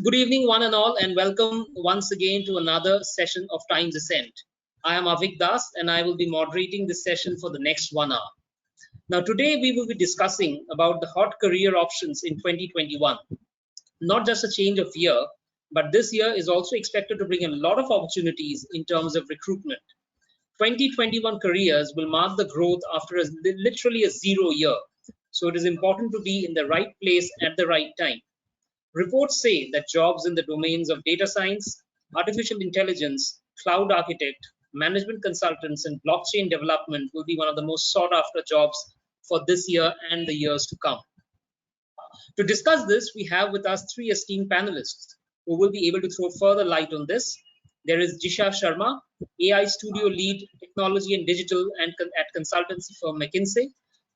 Good evening, one and all, and welcome once again to another session of Time's Ascent. I am Avik Das, and I will be moderating this session for the next 1 hour. Now, today we will be discussing about the hot career options in 2021. Not just a change of year, but this year is also expected to bring a lot of opportunities in terms of recruitment. 2021 careers will mark the growth after literally a 0 year. So it is important to be in the right place at the right time. Reports say that jobs in the domains of data science, artificial intelligence, cloud architect, management consultants, and blockchain development will be one of the most sought after jobs for this year and the years to come. To discuss this, we have with us 3 esteemed panelists who will be able to throw further light on this. There is Jisha Sharma, AI Studio Lead, Technology and Digital at consultancy firm McKinsey.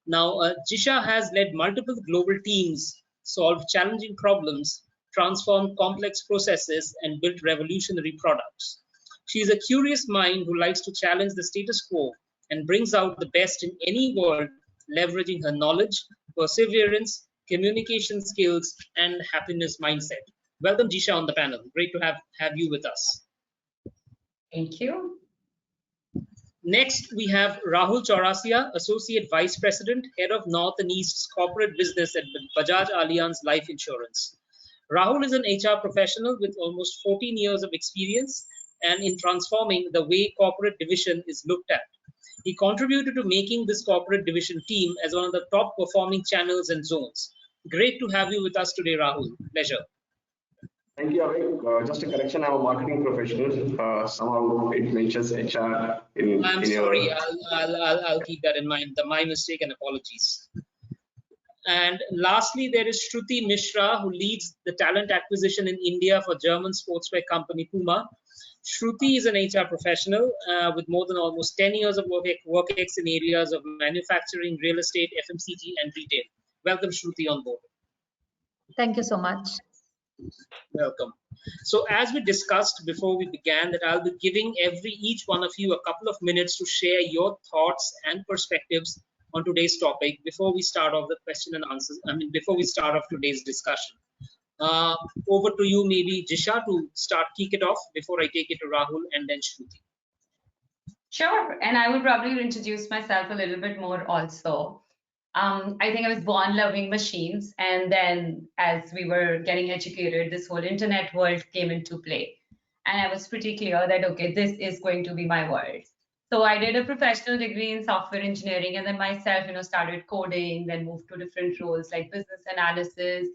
Now, Jisha has led multiple global teams, solved challenging problems, transformed complex processes, and built revolutionary products. She is a curious mind who likes to challenge the status quo and brings out the best in any world, leveraging her knowledge, perseverance, communication skills, and happiness mindset. Welcome, Jisha, on the panel. Great to have you with us. Thank you. Next, we have Rahul Chaurasia, Associate Vice President, Head of North and East's Corporate Business at Bajaj Allianz Life Insurance. Rahul is an HR professional with almost 14 years of experience and in transforming the way corporate division is looked at. He contributed to making this corporate division team as one of the top performing channels and zones. Great to have you with us today, Rahul. Pleasure. Thank you, Avik. Just a correction, I'm a marketing professional. Somehow it mentions HR in I'm sorry, I'll keep that in mind. My mistake and apologies. And lastly, there is Shruti Mishra, who leads the talent acquisition in India for German sportswear company Puma. Shruti is an HR professional with more than almost 10 years of work ex in areas of manufacturing, real estate, FMCG, and retail. Welcome, Shruti, on board. Thank you so much. Welcome. So as we discussed before we began, that I'll be giving each one of you a couple of minutes to share your thoughts and perspectives on today's topic before we start off the question and answers. Before we start off today's discussion. Over to you, maybe Jisha, to kick it off before I take it to Rahul and then Shruti. Sure, and I would probably introduce myself a little bit more also. I think I was born loving machines, and then as we were getting educated, this whole internet world came into play. And I was pretty clear that, okay, this is going to be my world. So I did a professional degree in software engineering, and then myself, started coding, then moved to different roles like business analysis,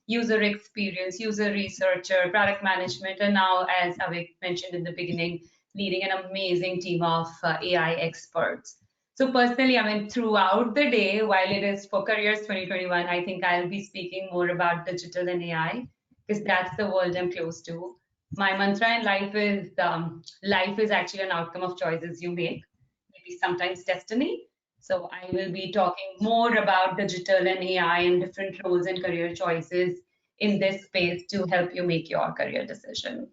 user experience, user researcher, product management, and now, as Avik mentioned in the beginning, leading an amazing team of AI experts. So personally, throughout the day, while it is for Careers 2021, I think I'll be speaking more about digital and AI because that's the world I'm close to. My mantra in life is actually an outcome of choices you make, maybe sometimes destiny. So I will be talking more about digital and AI and different roles and career choices in this space to help you make your career decision.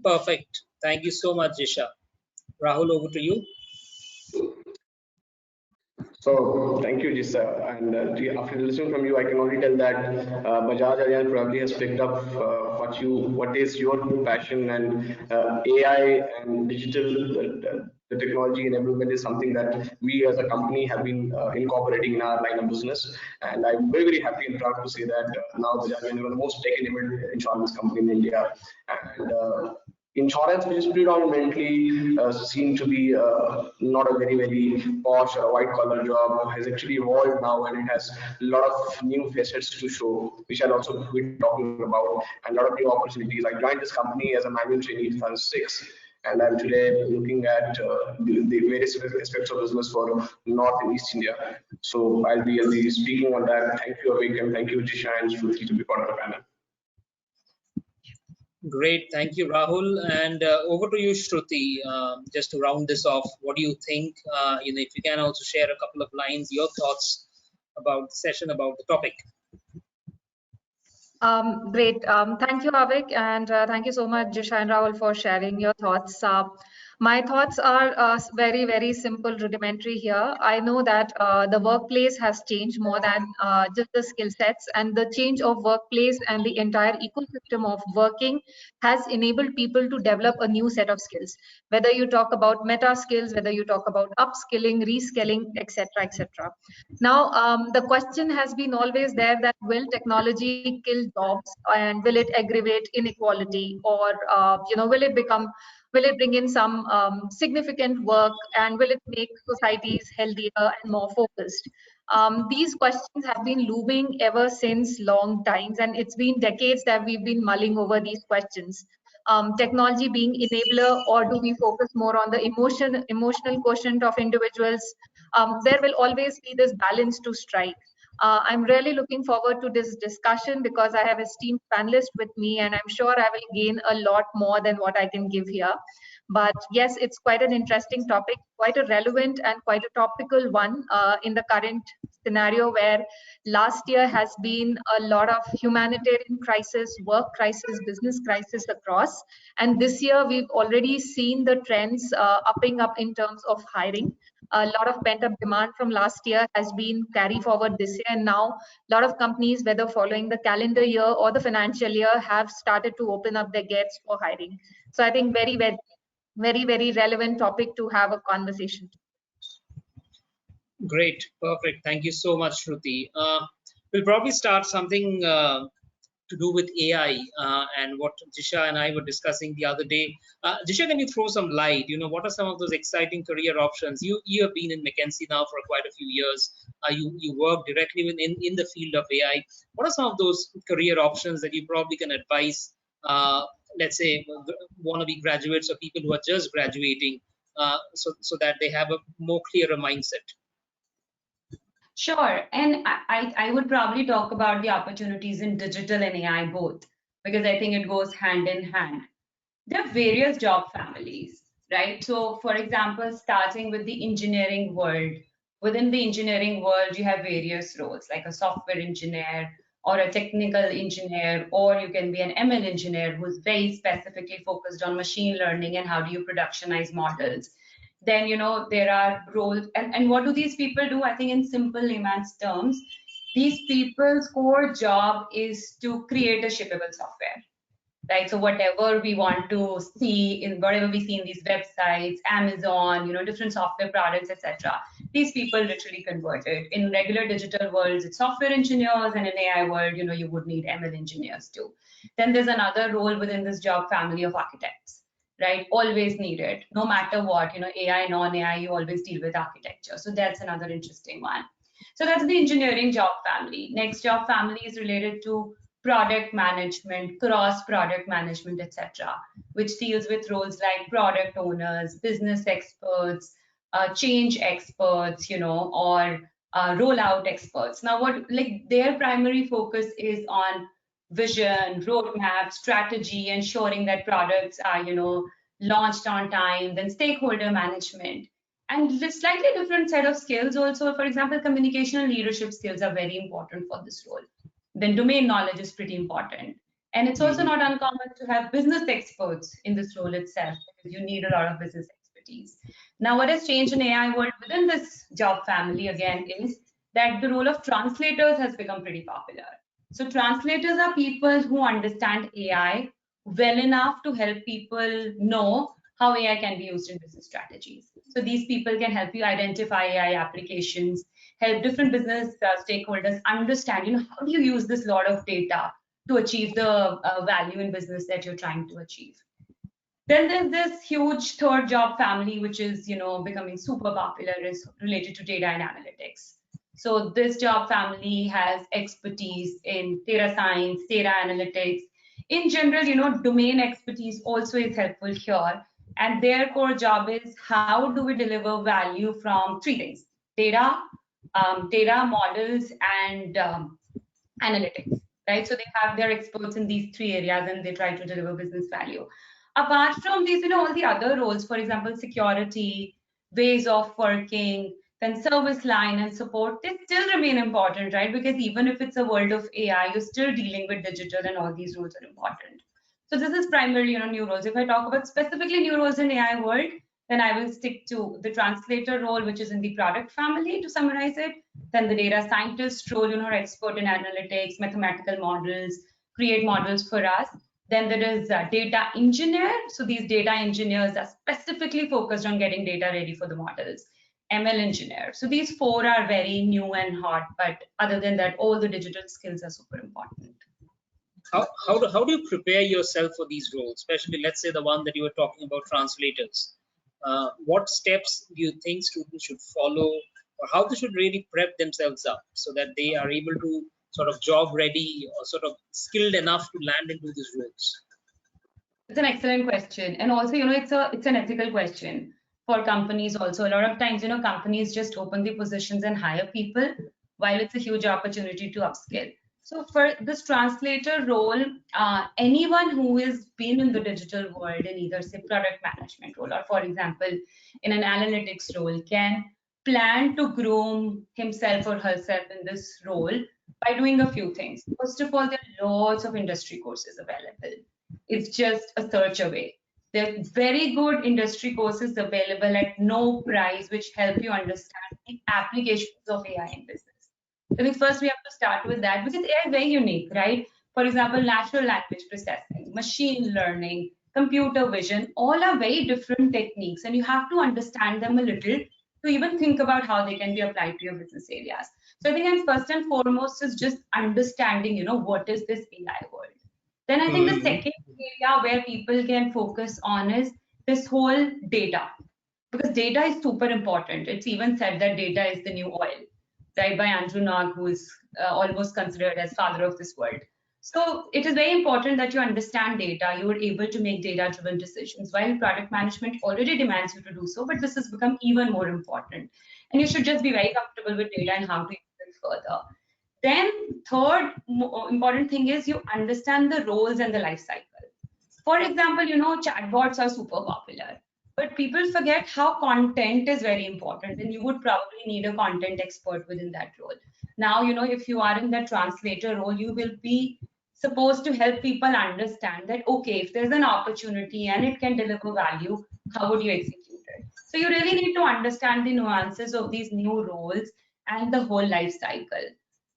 Perfect. Thank you so much, Jisha. Rahul, over to you. So thank you, Jisha. And after listening from you, I can only tell that Bajaj Allianz probably has picked up what is your passion, and AI and digital, the technology enablement is something that we as a company have been incorporating in our line of business. And I'm very, very happy and proud to say that now Bajaj Allianz is the most tech-enabled insurance company in India. And insurance, which is predominantly seen to be not a very, very posh or a white collar job, has actually evolved now, and it has a lot of new facets to show, which I'll also be talking about, and a lot of new opportunities. I joined this company as a manual trainee in 2006, and I'm today looking at the various aspects of business for North and East India. So I'll be speaking on that. Thank you, Avik, and thank you, Jisha and Shruti, to be part of the panel. Great, thank you, Rahul. And over to you, Shruti. Just to round this off, what do you think? If you can also share a couple of lines, your thoughts about the session, about the topic. Great. Thank you, Avik, and thank you so much, Jisha and Rahul, for sharing your thoughts. My thoughts are very, very simple, rudimentary here. I know that the workplace has changed more than just the skill sets, and the change of workplace and the entire ecosystem of working has enabled people to develop a new set of skills. Whether you talk about meta skills, whether you talk about upskilling, reskilling, etc., etc. Now, the question has been always there that will technology kill jobs and will it aggravate inequality, or will it bring in some significant work, and will it make societies healthier and more focused? These questions have been looming ever since long times, and it's been decades that we've been mulling over these questions. Technology being enabler, or do we focus more on the emotional quotient of individuals? There will always be this balance to strike. I'm really looking forward to this discussion because I have esteemed panelists with me, and I'm sure I will gain a lot more than what I can give here. But yes, it's quite an interesting topic, quite a relevant and quite a topical one in the current scenario where last year has been a lot of humanitarian crisis, work crisis, business crisis across. And this year, we've already seen the trends upping up in terms of hiring. A lot of pent up demand from last year has been carried forward this year. And now a lot of companies, whether following the calendar year or the financial year, have started to open up their gates for hiring. So I think very relevant topic to have a conversation. Great, perfect. Thank you so much, Shruti. We'll probably start something to do with AI and what Jisha and I were discussing the other day. Jisha, can you throw some light? What are some of those exciting career options? You have been in McKinsey now for quite a few years. You work directly in the field of AI. What are some of those career options that you probably can advise, let's say, wannabe graduates or people who are just graduating, so that they have a more clearer mindset? Sure. And I would probably talk about the opportunities in digital and AI both, because I think it goes hand in hand. There are various job families, right? So, for example, starting with the engineering world, within the engineering world, you have various roles like a software engineer or a technical engineer, or you can be an ML engineer who's very specifically focused on machine learning and how do you productionize models. Then, there are roles, and what do these people do? I think in simple layman's terms, these people's core job is to create a shippable software, right? So whatever we want to see in whatever we see in these websites, Amazon, different software products, etc. These people literally convert it. In regular digital worlds, it's software engineers, and in AI world, you would need ML engineers too. Then there's another role within this job family of architects, right? Always needed, no matter what, AI, non-AI, you always deal with architecture. So that's another interesting one. So that's the engineering job family. Next job family is related to product management, cross product management, etc., which deals with roles like product owners, business experts, change experts, or rollout experts. Now, what like their primary focus is on vision, roadmap, strategy, ensuring that products are, launched on time, then stakeholder management. And the slightly different set of skills also, for example, communication and leadership skills are very important for this role. Then domain knowledge is pretty important. And it's also not uncommon to have business experts in this role itself, because you need a lot of business expertise. Now, what has changed in AI world within this job family again is that the role of translators has become pretty popular. So translators are people who understand AI well enough to help people know how AI can be used in business strategies. So these people can help you identify AI applications, help different business stakeholders understand, how do you use this lot of data to achieve the value in business that you're trying to achieve. Then there's this huge third job family, which is, becoming super popular, is related to data and analytics. So this job family has expertise in data science, data analytics. In general, domain expertise also is helpful here. And their core job is how do we deliver value from three things: data, data models, and analytics, right? So they have their experts in these three areas and they try to deliver business value. Apart from these, all the other roles, for example, security, ways of working, then service line and support, they still remain important, right? Because even if it's a world of AI, you're still dealing with digital and all these roles are important. So this is primarily, new roles. If I talk about specifically new roles in AI world, Then I will stick to the translator role, which is in the product family, to summarize it. Then the data scientist role, expert in analytics, mathematical models, create models for us. Then there is a data engineer. So these data engineers are specifically focused on getting data ready for the models. ML engineer. So these four are very new and hot, but other than that, all the digital skills are super important. How do you prepare yourself for these roles, especially let's say the one that you were talking about, translators? What steps do you think students should follow, or how they should really prep themselves up so that they are able to sort of job ready or sort of skilled enough to land into these roles? It's an excellent question, and also, it's an ethical question for companies. Also, a lot of times, companies just open the positions and hire people, while it's a huge opportunity to upskill. So for this translator role, anyone who has been in the digital world in either say product management role or, for example, in an analytics role, can plan to groom himself or herself in this role by doing a few things. First of all, there are lots of industry courses available. It's just a search away. There are very good industry courses available at no price, which help you understand the applications of AI in business. I think first we have to start with that because AI is very unique, right? For example, natural language processing, machine learning, computer vision, all are very different techniques, and you have to understand them a little to even think about how they can be applied to your business areas. So I think, and first and foremost is just understanding, what is this AI world. Then I think the second area where people can focus on is this whole data, because data is super important. It's even said that data is the new oil, right? By Andrew Nog, who is almost considered as father of this world. So it is very important that you understand data. You are able to make data-driven decisions. While product management already demands you to do so, but this has become even more important. And you should just be very comfortable with data and how to use it further. Then third important thing is you understand the roles and the life cycle. For example, chatbots are super popular, but people forget how content is very important, and you would probably need a content expert within that role. Now, if you are in the translator role, you will be supposed to help people understand that, okay, if there's an opportunity and it can deliver value, how would you execute it? So you really need to understand the nuances of these new roles and the whole life cycle.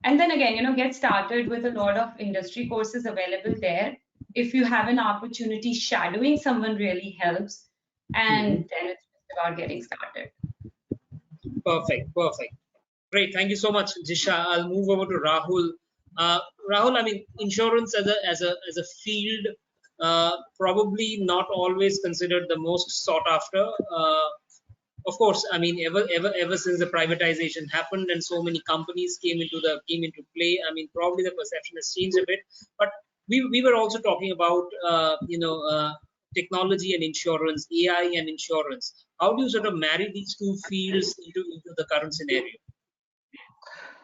And then again, get started with a lot of industry courses available there. If you have an opportunity, shadowing someone really helps. And then it's just about getting started. Perfect. Great. Thank you so much, Jisha. I'll move over to Rahul. Rahul, I mean, insurance as a field, probably not always considered the most sought after. Of course, I mean, ever since the privatization happened and so many companies came into play, I mean, probably the perception has changed a bit. But we were also talking about technology and insurance, AI and insurance. How do you sort of marry these two fields into the current scenario?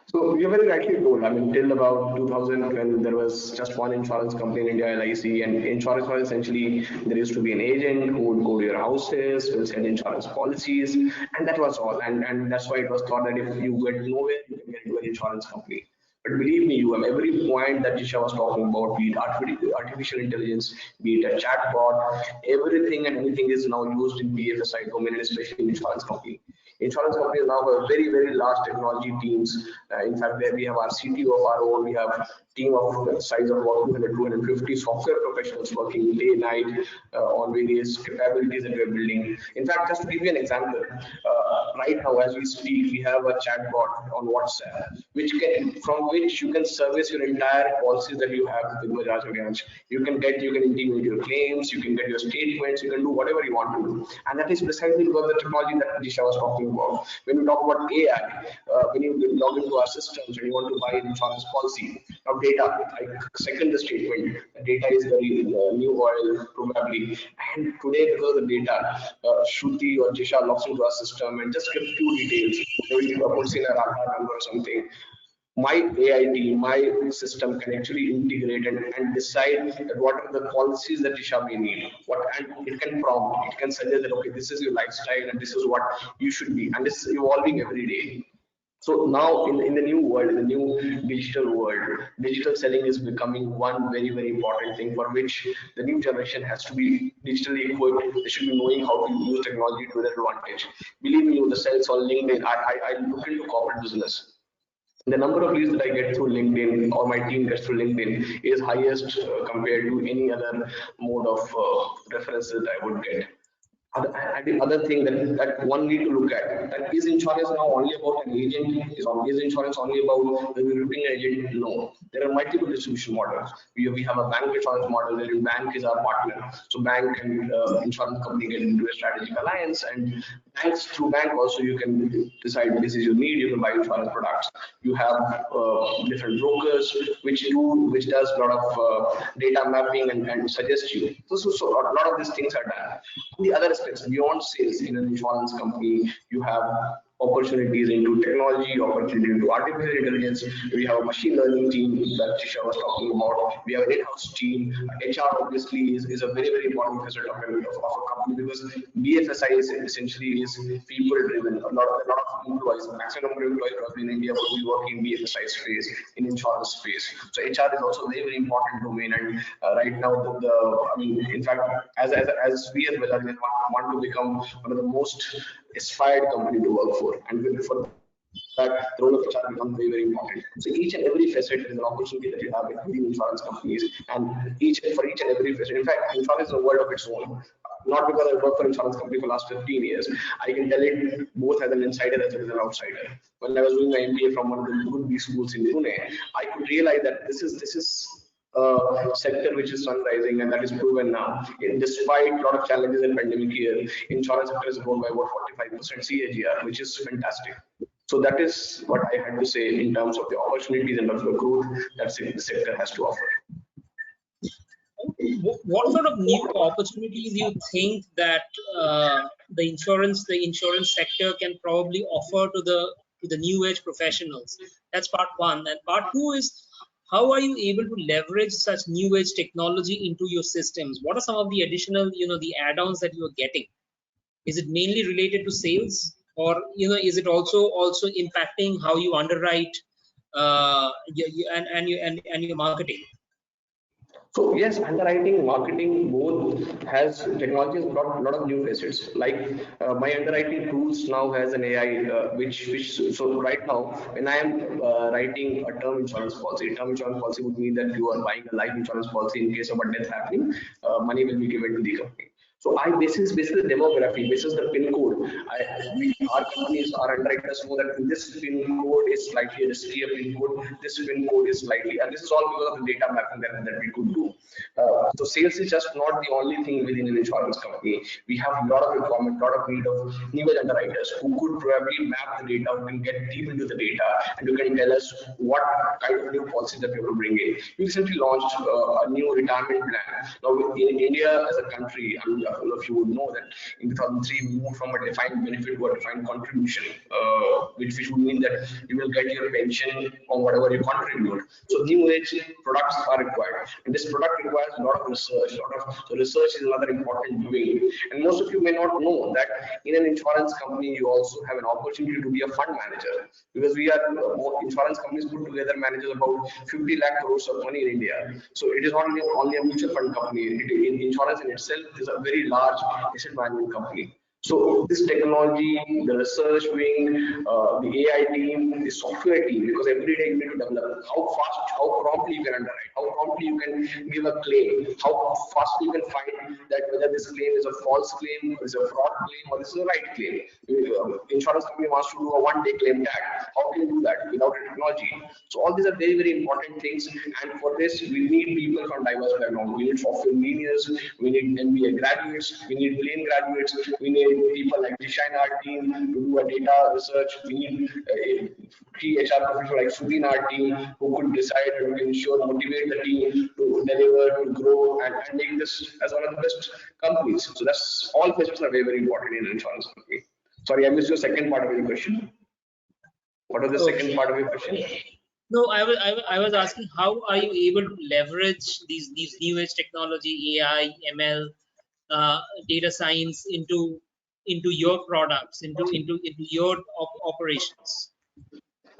So you very rightly told. I mean, till about 2000, when there was just one insurance company in India, LIC, and insurance was essentially there used to be an agent who would go to your houses, will sell insurance policies, and that was all. And that's why it was thought that if you get nowhere, you can get into an insurance company. But believe me, you have every point that Jisha was talking about, be it artificial intelligence, be it a chatbot, everything and anything is now used in BFSI domain, and especially in insurance company. Insurance companies now have very, very large technology teams. In fact, where we have our CTO of our own, we have team of the size of about 200, 250 software professionals working day, night on various capabilities that we're building. In fact, just to give you an example, right now as we speak, we have a chatbot on WhatsApp, from which you can service your entire policies that you have with Bajaj Allianz. You can integrate your claims, you can get your statements, you can do whatever you want to do. And that is precisely because the technology that Disha was talking about. When you talk about AI, when you log into our systems and you want to buy an insurance policy, now data, like second the statement, data is the new oil probably. And today, because of the data, Shruti or Jisha logs into our system and just give few details, maybe puts in a Aadhaar number or something. My AI team, my system can actually integrate and decide that what are the policies that Disha may need. And it can prompt, it can suggest that okay, this is your lifestyle and this is what you should be, and this is evolving every day. So now in the new world, in the new digital world, digital selling is becoming one very important thing for which the new generation has to be digitally equipped. They should be knowing how to use technology to their advantage. Believe me, the sales on LinkedIn, I look into corporate business. The number of leads that I get through LinkedIn or my team gets through LinkedIn is highest compared to any other mode of references that I would get. I think other thing that one need to look at, that is insurance now only about an agent? Is insurance only about the recruiting agent? No, there are multiple distribution models. We have a bank insurance model wherein bank is our partner. So bank and insurance company get into a strategic alliance, and banks through bank also you can decide this is your need. You can buy insurance products. You have different brokers which does a lot of data mapping and suggest you. So a lot of these things are done. The other aspects beyond sales in an insurance company, you have opportunities into technology, opportunity into artificial intelligence. We have a machine learning team that Tisha was talking about. We have an in-house team. HR obviously is a very important facet of a company, because BFSI is essentially is people driven. A lot of employees, maximum number of employees probably in India will be working in BFSI space, in insurance space. So HR is also a very important domain, and right now I mean, in fact, as we as Bajaj want to become one of the most aspired company to work for, and for that the role of HR becomes very important. So each and every facet is an opportunity that you have within insurance companies, and each and every facet. In fact, insurance is a world of its own. Not because I worked for insurance company for the last 15 years. I can tell it both as an insider as well as an outsider. When I was doing my MBA from one of the good B schools in Pune, I could realize that this is sector which is sunrising, and that is proven now. Despite a lot of challenges in pandemic year, insurance sector has grown by about 45% CAGR, which is fantastic. So that is what I had to say in terms of the opportunities and of the growth that the sector has to offer. What sort of new opportunities you think that the insurance sector can probably offer to the new age professionals? That's part one. And part two is, how are you able to leverage such new age technology into your systems? What are some of the additional, the add-ons that you are getting? Is it mainly related to sales, or is it also impacting how you underwrite and your marketing? So yes, underwriting, marketing, both has technology has brought a lot of new facets. Like my underwriting tools now has an AI, which so right now when I am writing a term insurance policy would mean that you are buying a life insurance policy in case of a death happening, money will be given to the company. So I basis the demography, basis the pin code. Our companies, our underwriters know that this pin code is slightly riskier pin code. This pin code is slightly, and this is all because of the data mapping that we could do. So sales is just not the only thing within an insurance company. We have a lot of requirement, lot of need of new underwriters who could probably map the data, who can get deep into the data, and who can tell us what kind of new policies that we have to bring in. We recently launched a new retirement plan. Now in India as a country, I don't know if you would know that in 2003 we moved from a defined benefit to a defined contribution, which would mean that you will get your pension on whatever you contribute. So new age products are required, and this product requires a lot of research. So research is another important doing, and most of you may not know that in an insurance company you also have an opportunity to be a fund manager, because we are insurance companies put together manages about 50 lakh crores of money in India. So it is not only a mutual fund company. Insurance in itself is a very large asset management company. So this technology, the research wing, the AI team, the software team, because every day you need to develop how fast, how promptly you can underwrite, how promptly you can give a claim, how fast you can find that whether this claim is a false claim, is a fraud claim, or this is a right claim. Insurance company wants to do a one-day claim tag. How can you do that without a technology? So all these are very important things, and for this we need people from diverse backgrounds. We need software engineers, we need MBA graduates, we need plain graduates, we need people like Disha in our team to do a data research. We need key HR professional like Sudhi in our team who could decide and ensure, motivate the team to deliver, to grow, and make this as one of the best companies. So that's all facets are very important in an insurance company. Sorry, I missed your second part of your question. What was the second part of your question? No, I was asking, how are you able to leverage these new age technology, AI, ML, data science into your products, into your operations?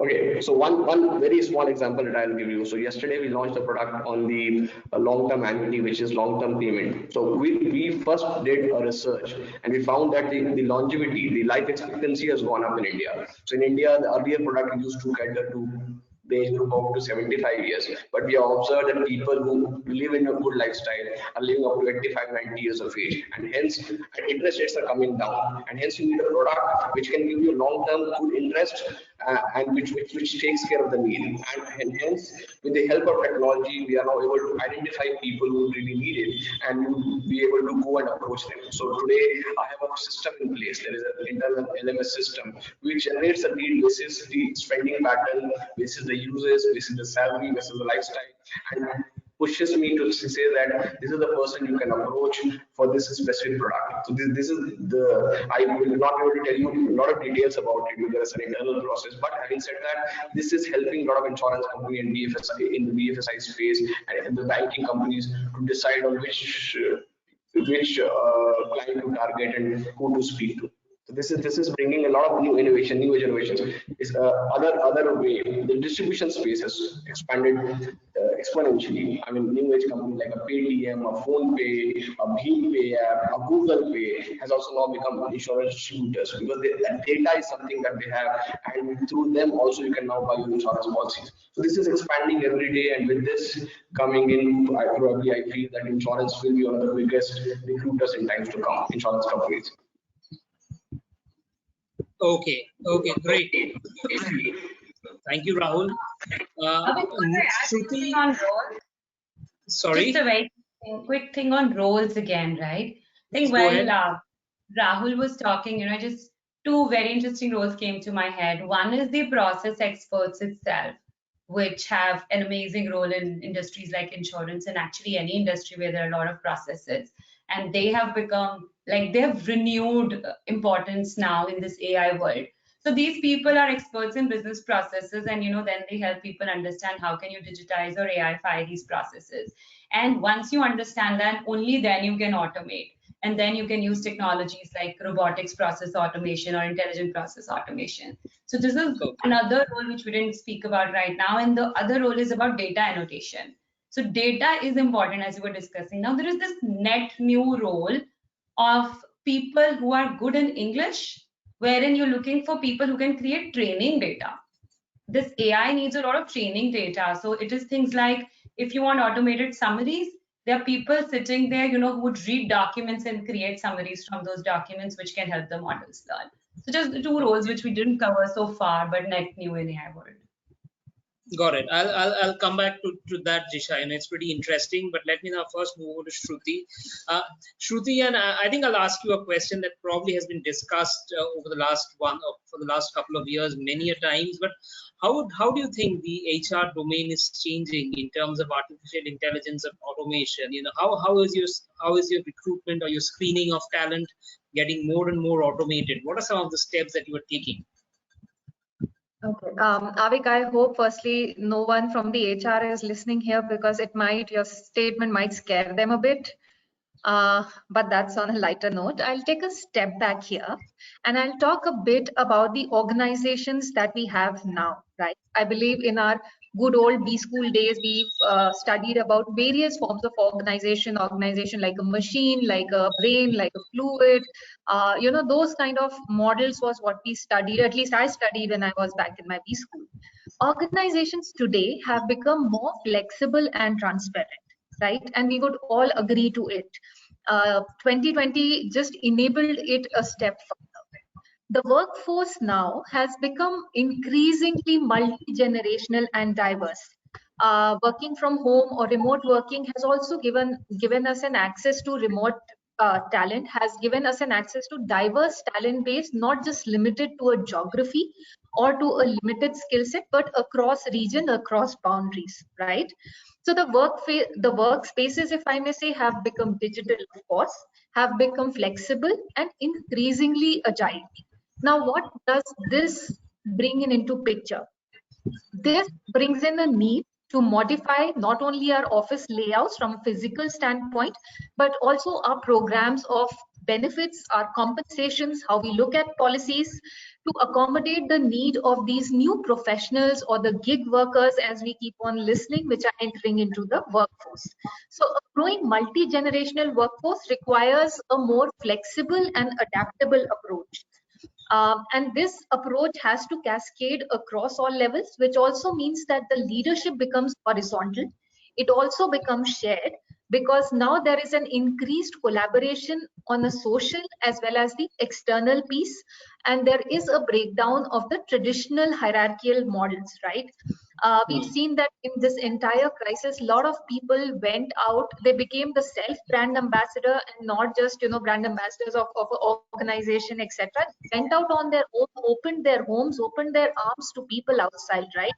Okay, so one very small example that I'll give you. So yesterday we launched a product on the long-term annuity, which is long-term payment. So we first did a research and we found that the longevity, the life expectancy has gone up in India. So in India, the earlier product used to cater to the age group up to 75 years. But we have observed that people who live in a good lifestyle are living up to 85, 90 years of age. And hence, interest rates are coming down. And hence, you need a product which can give you long-term good interest and which takes care of the need. And hence, with the help of technology, we are now able to identify people who really need it and you be able to go and approach them. So today, I have a system in place. There is an internal LMS system which generates a need basis the spending pattern, basis the uses, basis the salary, basis the lifestyle, and pushes me to say that this is the person you can approach for this specific product. So this is the, I will not be able to tell you a lot of details about it because it's an internal process. But having said that, this is helping a lot of insurance company and BFSI in the BFSI space and the banking companies to decide on which client to target and who to speak to. So this is bringing a lot of new innovation, new age innovations. Is other way. The distribution space has expanded exponentially. I mean, new age companies like a Paytm, a PhonePe, a BhimPay app, a Google Pay has also now become insurance distributors because that data is something that they have, and through them also you can now buy your insurance policies. So this is expanding every day, and with this coming in, I feel that insurance will be one of the biggest recruiters in times to come. Insurance companies. Okay, okay, great. Thank you, Rahul. Abhi, could I add Shruti, something on roles? sorry. Just a very quick thing on roles again, right? I think Go ahead. while Rahul was talking, just two very interesting roles came to my head. One is the process experts itself, which have an amazing role in industries like insurance and actually any industry where there are a lot of processes. And they have become like they have renewed importance now in this AI world. So these people are experts in business processes, and then they help people understand how can you digitize or AIfy these processes. And once you understand that, only then you can automate. And then you can use technologies like robotics process automation or intelligent process automation. So this is another role which we didn't speak about right now. And the other role is about data annotation. So data is important, as we were discussing. Now there is this net new role of people who are good in English, wherein you're looking for people who can create training data. This AI needs a lot of training data. So it is things like if you want automated summaries, there are people sitting there, who would read documents and create summaries from those documents, which can help the models learn. So just the two roles which we didn't cover so far, but net new in AI world. Got it. I'll come back to that, Jisha, and it's pretty interesting. But let me now first move over to Shruti. Shruti, and I think I'll ask you a question that probably has been discussed over the last for the last couple of years many a times. But how do you think the HR domain is changing in terms of artificial intelligence and automation? How is your recruitment or your screening of talent getting more and more automated? What are some of the steps that you are taking? Okay. Avik, I hope firstly no one from the HR is listening here because your statement might scare them a bit. But that's on a lighter note. I'll take a step back here and I'll talk a bit about the organizations that we have now, right? I believe in our good old B school days, we've studied about various forms of organization like a machine, like a brain, like a fluid. Those kind of models was what we studied, at least I studied when I was back in my B school. Organizations today have become more flexible and transparent, right? And we would all agree to it. 2020 just enabled it a step further. The workforce now has become increasingly multi-generational and diverse. Working from home or remote working has also given us an access to remote talent, has given us an access to diverse talent base, not just limited to a geography or to a limited skill set, but across region, across boundaries, right? So the workspaces, if I may say, have become digital, of course, have become flexible and increasingly agile. Now, what does this bring into picture? This brings in a need to modify not only our office layouts from a physical standpoint, but also our programs of benefits, our compensations, how we look at policies to accommodate the need of these new professionals or the gig workers, as we keep on listening, which are entering into the workforce. So a growing multi-generational workforce requires a more flexible and adaptable approach. And this approach has to cascade across all levels, which also means that the leadership becomes horizontal. It also becomes shared because now there is an increased collaboration on a social as well as the external piece. And there is a breakdown of the traditional hierarchical models, right? We've seen that in this entire crisis, a lot of people went out, they became the self brand ambassador and not just, brand ambassadors of an organization, etc. Went out on their own, opened their homes, opened their arms to people outside, right?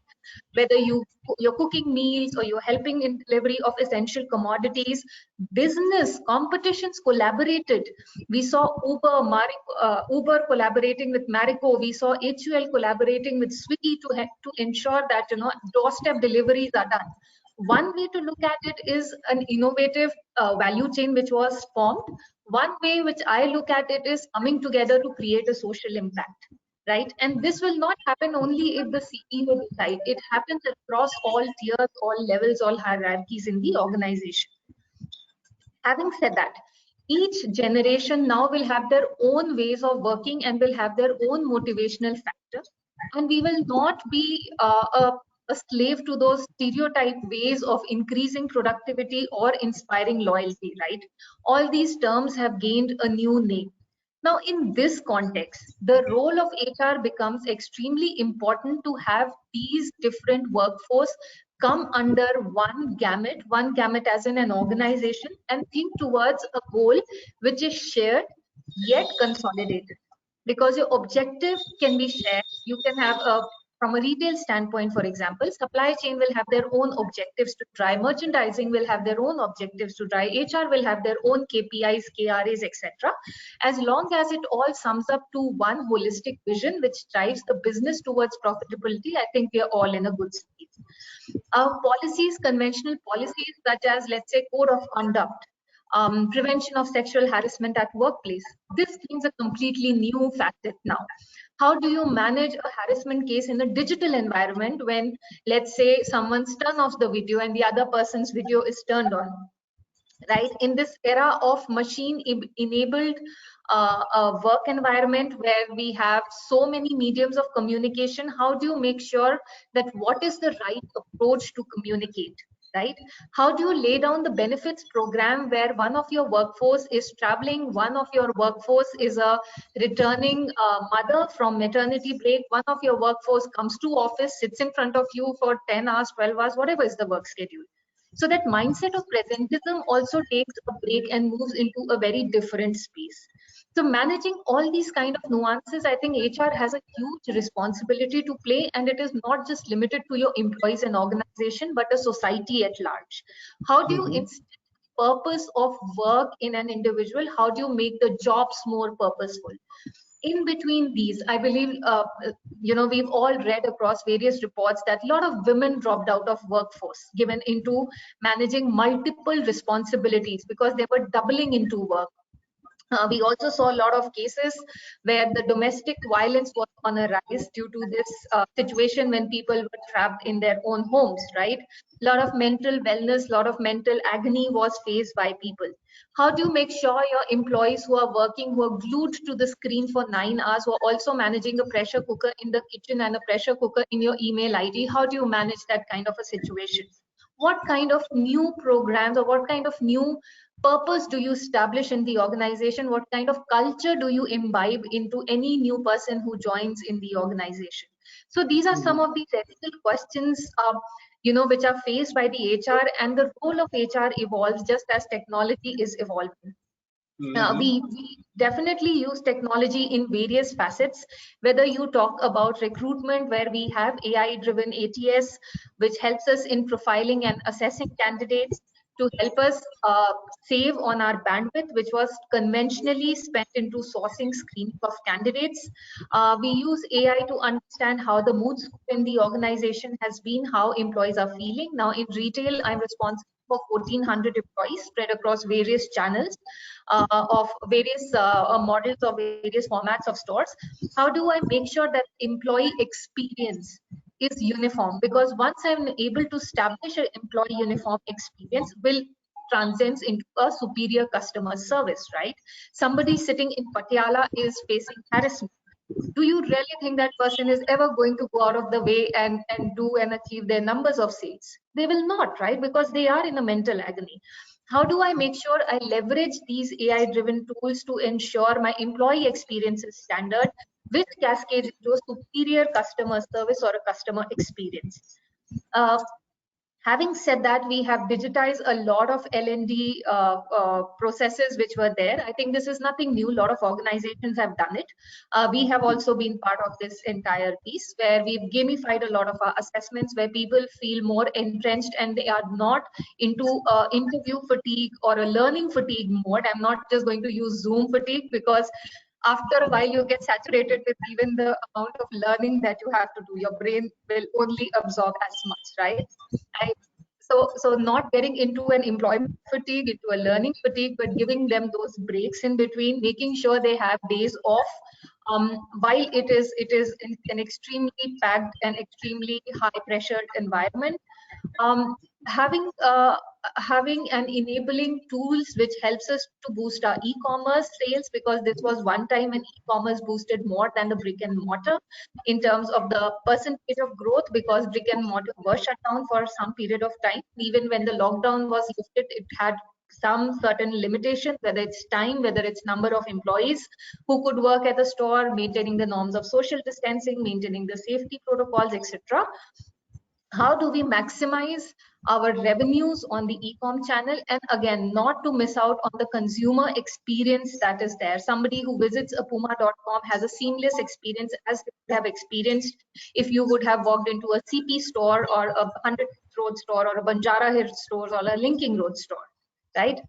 Whether you're cooking meals or you're helping in delivery of essential commodities, business competitions collaborated. We saw Uber collaborating with Marico. We saw HUL collaborating with Swiggy to ensure that doorstep deliveries are done. One way to look at it is an innovative value chain which was formed. One way which I look at it is coming together to create a social impact, right? And this will not happen only if the CEO decides. It happens across all tiers, all levels, all hierarchies in the organization. Having said that, each generation now will have their own ways of working and will have their own motivational factor. And we will not be a slave to those stereotype ways of increasing productivity or inspiring loyalty, right? All these terms have gained a new name. Now, in this context, the role of HR becomes extremely important to have these different workforce come under one gamut as in an organization, and think towards a goal which is shared yet consolidated. Because your objective can be shared, you can have from a retail standpoint, for example, supply chain will have their own objectives to drive, merchandising will have their own objectives to drive, HR will have their own KPIs, KRAs, etc. As long as it all sums up to one holistic vision which drives the business towards profitability, I think we are all in a good space. Policies, conventional policies such as, let's say, code of conduct, prevention of sexual harassment at workplace. This brings a completely new facet now. How do you manage a harassment case in a digital environment when, let's say, someone's turned off the video and the other person's video is turned on? Right? In this era of machine-enabled work environment where we have so many mediums of communication, how do you make sure that what is the right approach to communicate? Right? How do you lay down the benefits program where one of your workforce is traveling, one of your workforce is a returning mother from maternity break, one of your workforce comes to office, sits in front of you for 10 hours, 12 hours, whatever is the work schedule. So that mindset of presentism also takes a break and moves into a very different space. So managing all these kind of nuances, I think HR has a huge responsibility to play, and it is not just limited to your employees and organization, but a society at large. How do you instill purpose of work in an individual? How do you make the jobs more purposeful? In between these, I believe, we've all read across various reports that a lot of women dropped out of workforce, given into managing multiple responsibilities because they were doubling into work. We also saw a lot of cases where the domestic violence was on a rise due to this situation when people were trapped in their own homes, right? A lot of mental wellness, a lot of mental agony was faced by people. How do you make sure your employees who are working, who are glued to the screen for 9 hours, who are also managing a pressure cooker in the kitchen and a pressure cooker in your email ID, how do you manage that kind of a situation? What kind of new programs or what kind of new purpose do you establish in the organization? What kind of culture do you imbibe into any new person who joins in the organization? So these are some of these ethical questions, which are faced by the HR, and the role of HR evolves just as technology is evolving. We definitely use technology in various facets, whether you talk about recruitment, where we have AI-driven ATS, which helps us in profiling and assessing candidates to help us save on our bandwidth, which was conventionally spent into sourcing screening of candidates. We use AI to understand how the mood in the organization has been, how employees are feeling. Now in retail, I'm responsible for 1,400 employees spread across various channels of various models of various formats of stores. How do I make sure that employee experience is uniform? Because once I'm able to establish an employee uniform experience, will transcends into a superior customer service, right? Somebody sitting in Patiala is facing harassment. Do you really think that person is ever going to go out of the way and do and achieve their numbers of sales? They will not, right? Because they are in a mental agony. How do I make sure I leverage these AI driven tools to ensure my employee experience is standard, which cascades into a superior customer service or a customer experience? Uh, Having said that, we have digitized a lot of L&D processes which were there. I think this is nothing new. A lot of organizations have done it. We have also been part of this entire piece where we've gamified a lot of our assessments where people feel more entrenched and they are not into interview fatigue or a learning fatigue mode. I'm not just going to use Zoom fatigue because after a while you get saturated with even the amount of learning that you have to do. Your brain will only absorb as much, right? I, so not getting into an employment fatigue, into a learning fatigue, but giving them those breaks in between, making sure they have days off. While it is an extremely packed and extremely high pressured environment, um, having having and enabling tools which helps us to boost our e-commerce sales, because this was one time when e-commerce boosted more than the brick and mortar in terms of the percentage of growth, because brick and mortar was shut down for some period of time. Even when the lockdown was lifted, it had some certain limitations, whether it's time, whether it's number of employees who could work at the store, maintaining the norms of social distancing, maintaining the safety protocols, etc. How do we maximize our revenues on the e-com channel, and again not to miss out on the consumer experience that is there? Somebody who visits a puma.com has a seamless experience as they would have experienced if you would have walked into a CP store or a 100 Road store or a Banjara Hills store or a Linking Road store, right?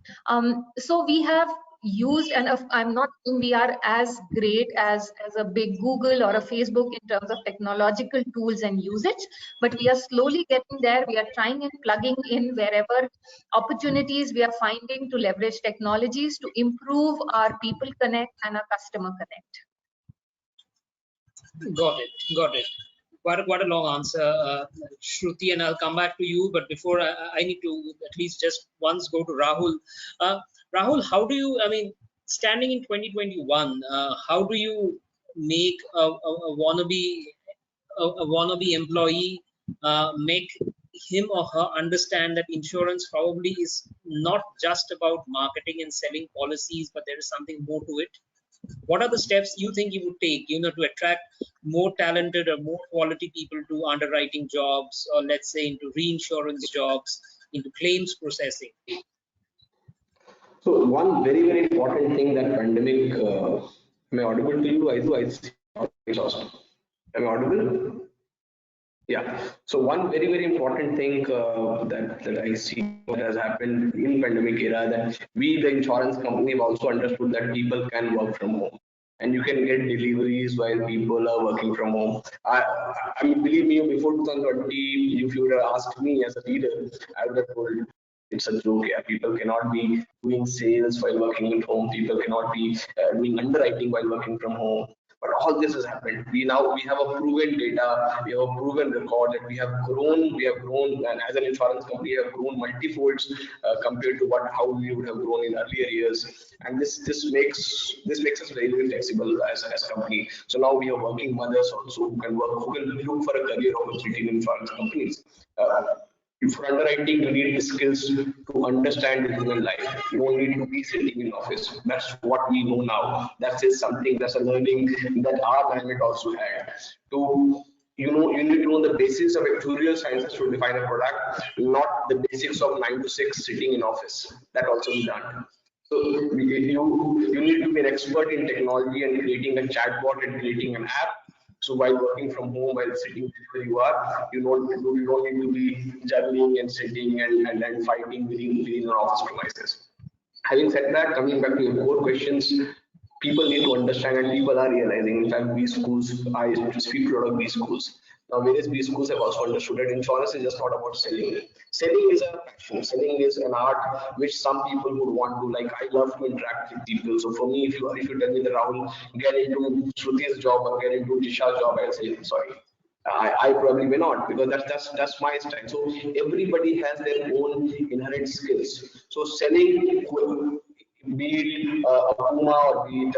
So we have used, and I'm not saying we are as great as a big Google or a Facebook in terms of technological tools and usage, but we are slowly getting there. We are trying and plugging in wherever opportunities we are finding to leverage technologies to improve our people connect and our customer connect. Got it. Quite a long answer, Shruti, and I'll come back to you. But before I need to at least just once go to Rahul. Rahul, how do you, I mean, standing in 2021, how do you make a wannabe employee make him or her understand that insurance probably is not just about marketing and selling policies, but there is something more to it? What are the steps you think you would take, to attract more talented or more quality people to underwriting jobs, or let's say into reinsurance jobs, into claims processing? So one very, very important thing that pandemic, am I audible to you? I see exhaust. Am I audible? Yeah. So one very, very important thing that I see what has happened in pandemic era, that we, the insurance company, have also understood that people can work from home and you can get deliveries while people are working from home. I mean, believe me, before 2020, if you would have asked me as a leader, I would have told it's a joke. Yeah, people cannot be doing sales while working at home. People cannot be doing underwriting while working from home. But all this has happened. We have a proven data, we have a proven record that we have grown, and as an insurance company, we have grown multifolds compared to how we would have grown in earlier years. And this makes us very, very flexible as company. So now we are working mothers also who can look for a career opportunity in insurance companies. For underwriting, you need the skills to understand the human life. You don't need to be sitting in office. That's what we know now. That is something, that's a learning that our management also had. To you need to know the basis of actuarial sciences to define a product, not the basics of 9 to 6 sitting in office. That also is done. So you need to be an expert in technology and creating a chatbot and creating an app. So while working from home, while sitting where you are, you don't need to be juggling and sitting and fighting within your office premises. Having said that, coming back to your core questions, people need to understand, and people are realizing. In fact, B schools, I speak a lot of B schools. Now, various B schools have also understood that insurance is just not about selling. Selling is a passion. Selling is an art which some people would want to. Like, I love to interact with people. So for me, if you tell me that Rahul, get into Shruti's job or get into Disha's job, I'll say sorry. I probably may not, because that's my style. So everybody has their own inherent skills. So selling, be it a Puma or be it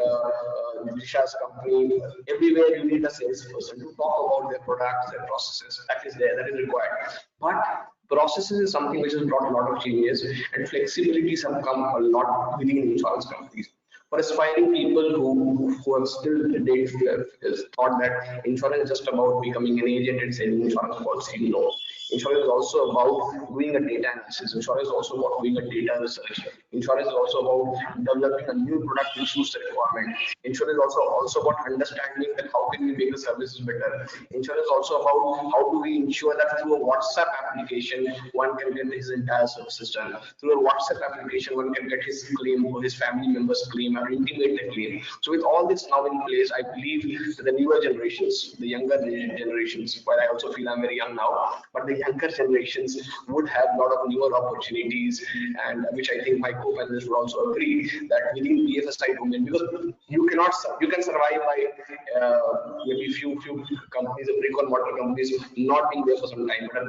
Disha's company, everywhere you need a salesperson to talk about their products, their processes. That is there, that is required. But processes is something which has brought a lot of changes, and flexibilities have come a lot within insurance companies. For aspiring people who have still thought that insurance is just about becoming an agent and selling insurance policy, no. Insurance is also about doing a data analysis. Insurance is also about doing a data research. Insurance is also about developing a new product which suits the requirement. Insurance is also about understanding that how can we make the services better. Insurance is also about how do we ensure that through a WhatsApp application one can get his entire services done. Through a WhatsApp application one can get his claim or his family members claim or intimate the claim. So with all this now in place, I believe that the newer generations, the younger generations, while I also feel I'm very young now, but the younger generations would have a lot of newer opportunities, and which I think my co-panelists would also agree that within BFSI domain, because you can survive by maybe few companies, brick and mortar companies not being there for some time, but a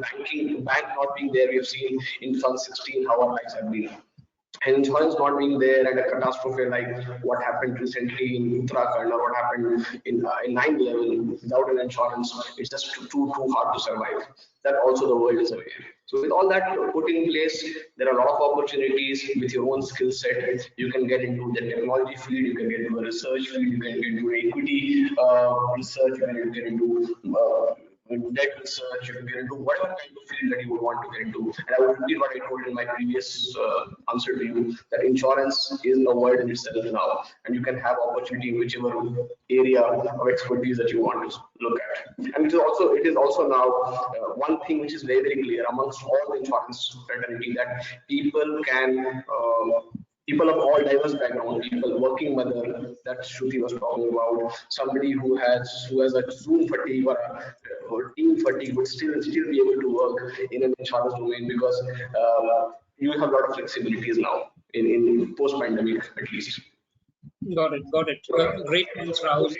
bank not being there, we have seen in 2016 how our lives have been. And insurance not being there, and a catastrophe like what happened recently in Uttarakhand or what happened in 9/11, without an insurance, it's just too hard to survive. That also the world is aware. So with all that put in place, there are a lot of opportunities with your own skill set. You can get into the technology field, you can get into a research field, you can get into equity research, you can get into debt research, you can get into whatever kind of field that you would want to get into. And I would repeat what I told in my previous answer to you, that insurance is a word in itself now, and you can have opportunity in whichever area of expertise that you want to look at. And it is also now one thing which is very clear amongst all the insurance fraternity, that people of all diverse backgrounds, people, working mother that Shruti was talking about, somebody who has a Zoom fatigue or team fatigue would still be able to work in an insurance domain, because you have a lot of flexibilities now in post-pandemic at least. Got it. Great points, Rahul.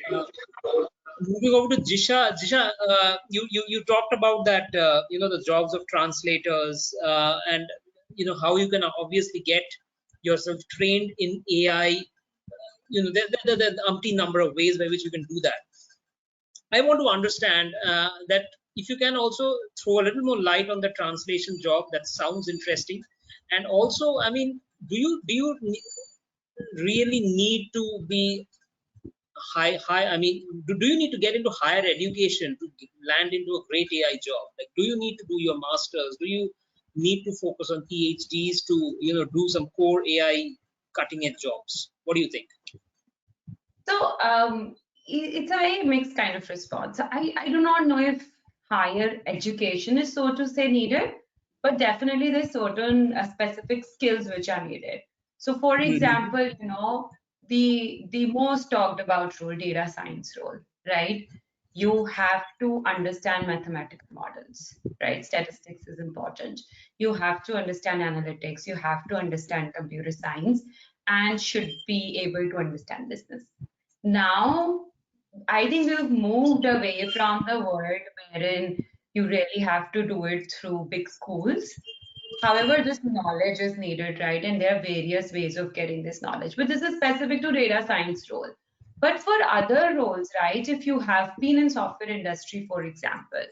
Moving over to Jisha. Jisha, you talked about that, the jobs of translators, and how you can obviously get yourself trained in AI. There are the umpteen number of ways by which you can do that. I want to understand that if you can also throw a little more light on the translation job. That sounds interesting. And also, I mean, do you really need to be high? I mean, do you need to get into higher education to land into a great AI job? Like, do you need to do your masters? Do you need to focus on PhDs to do some core AI cutting edge jobs? What do you think? So it's a very mixed kind of response. I do not know if higher education is, so to say, needed, but definitely there's certain specific skills which are needed. So for example, the most talked about role, data science role, right? You have to understand mathematical models, right? Statistics is important. You have to understand analytics. You have to understand computer science, and should be able to understand business. Now, I think we've moved away from the world wherein you really have to do it through big schools. However, this knowledge is needed, right? And there are various ways of getting this knowledge, but this is specific to data science role. But for other roles, right, if you have been in software industry, for example,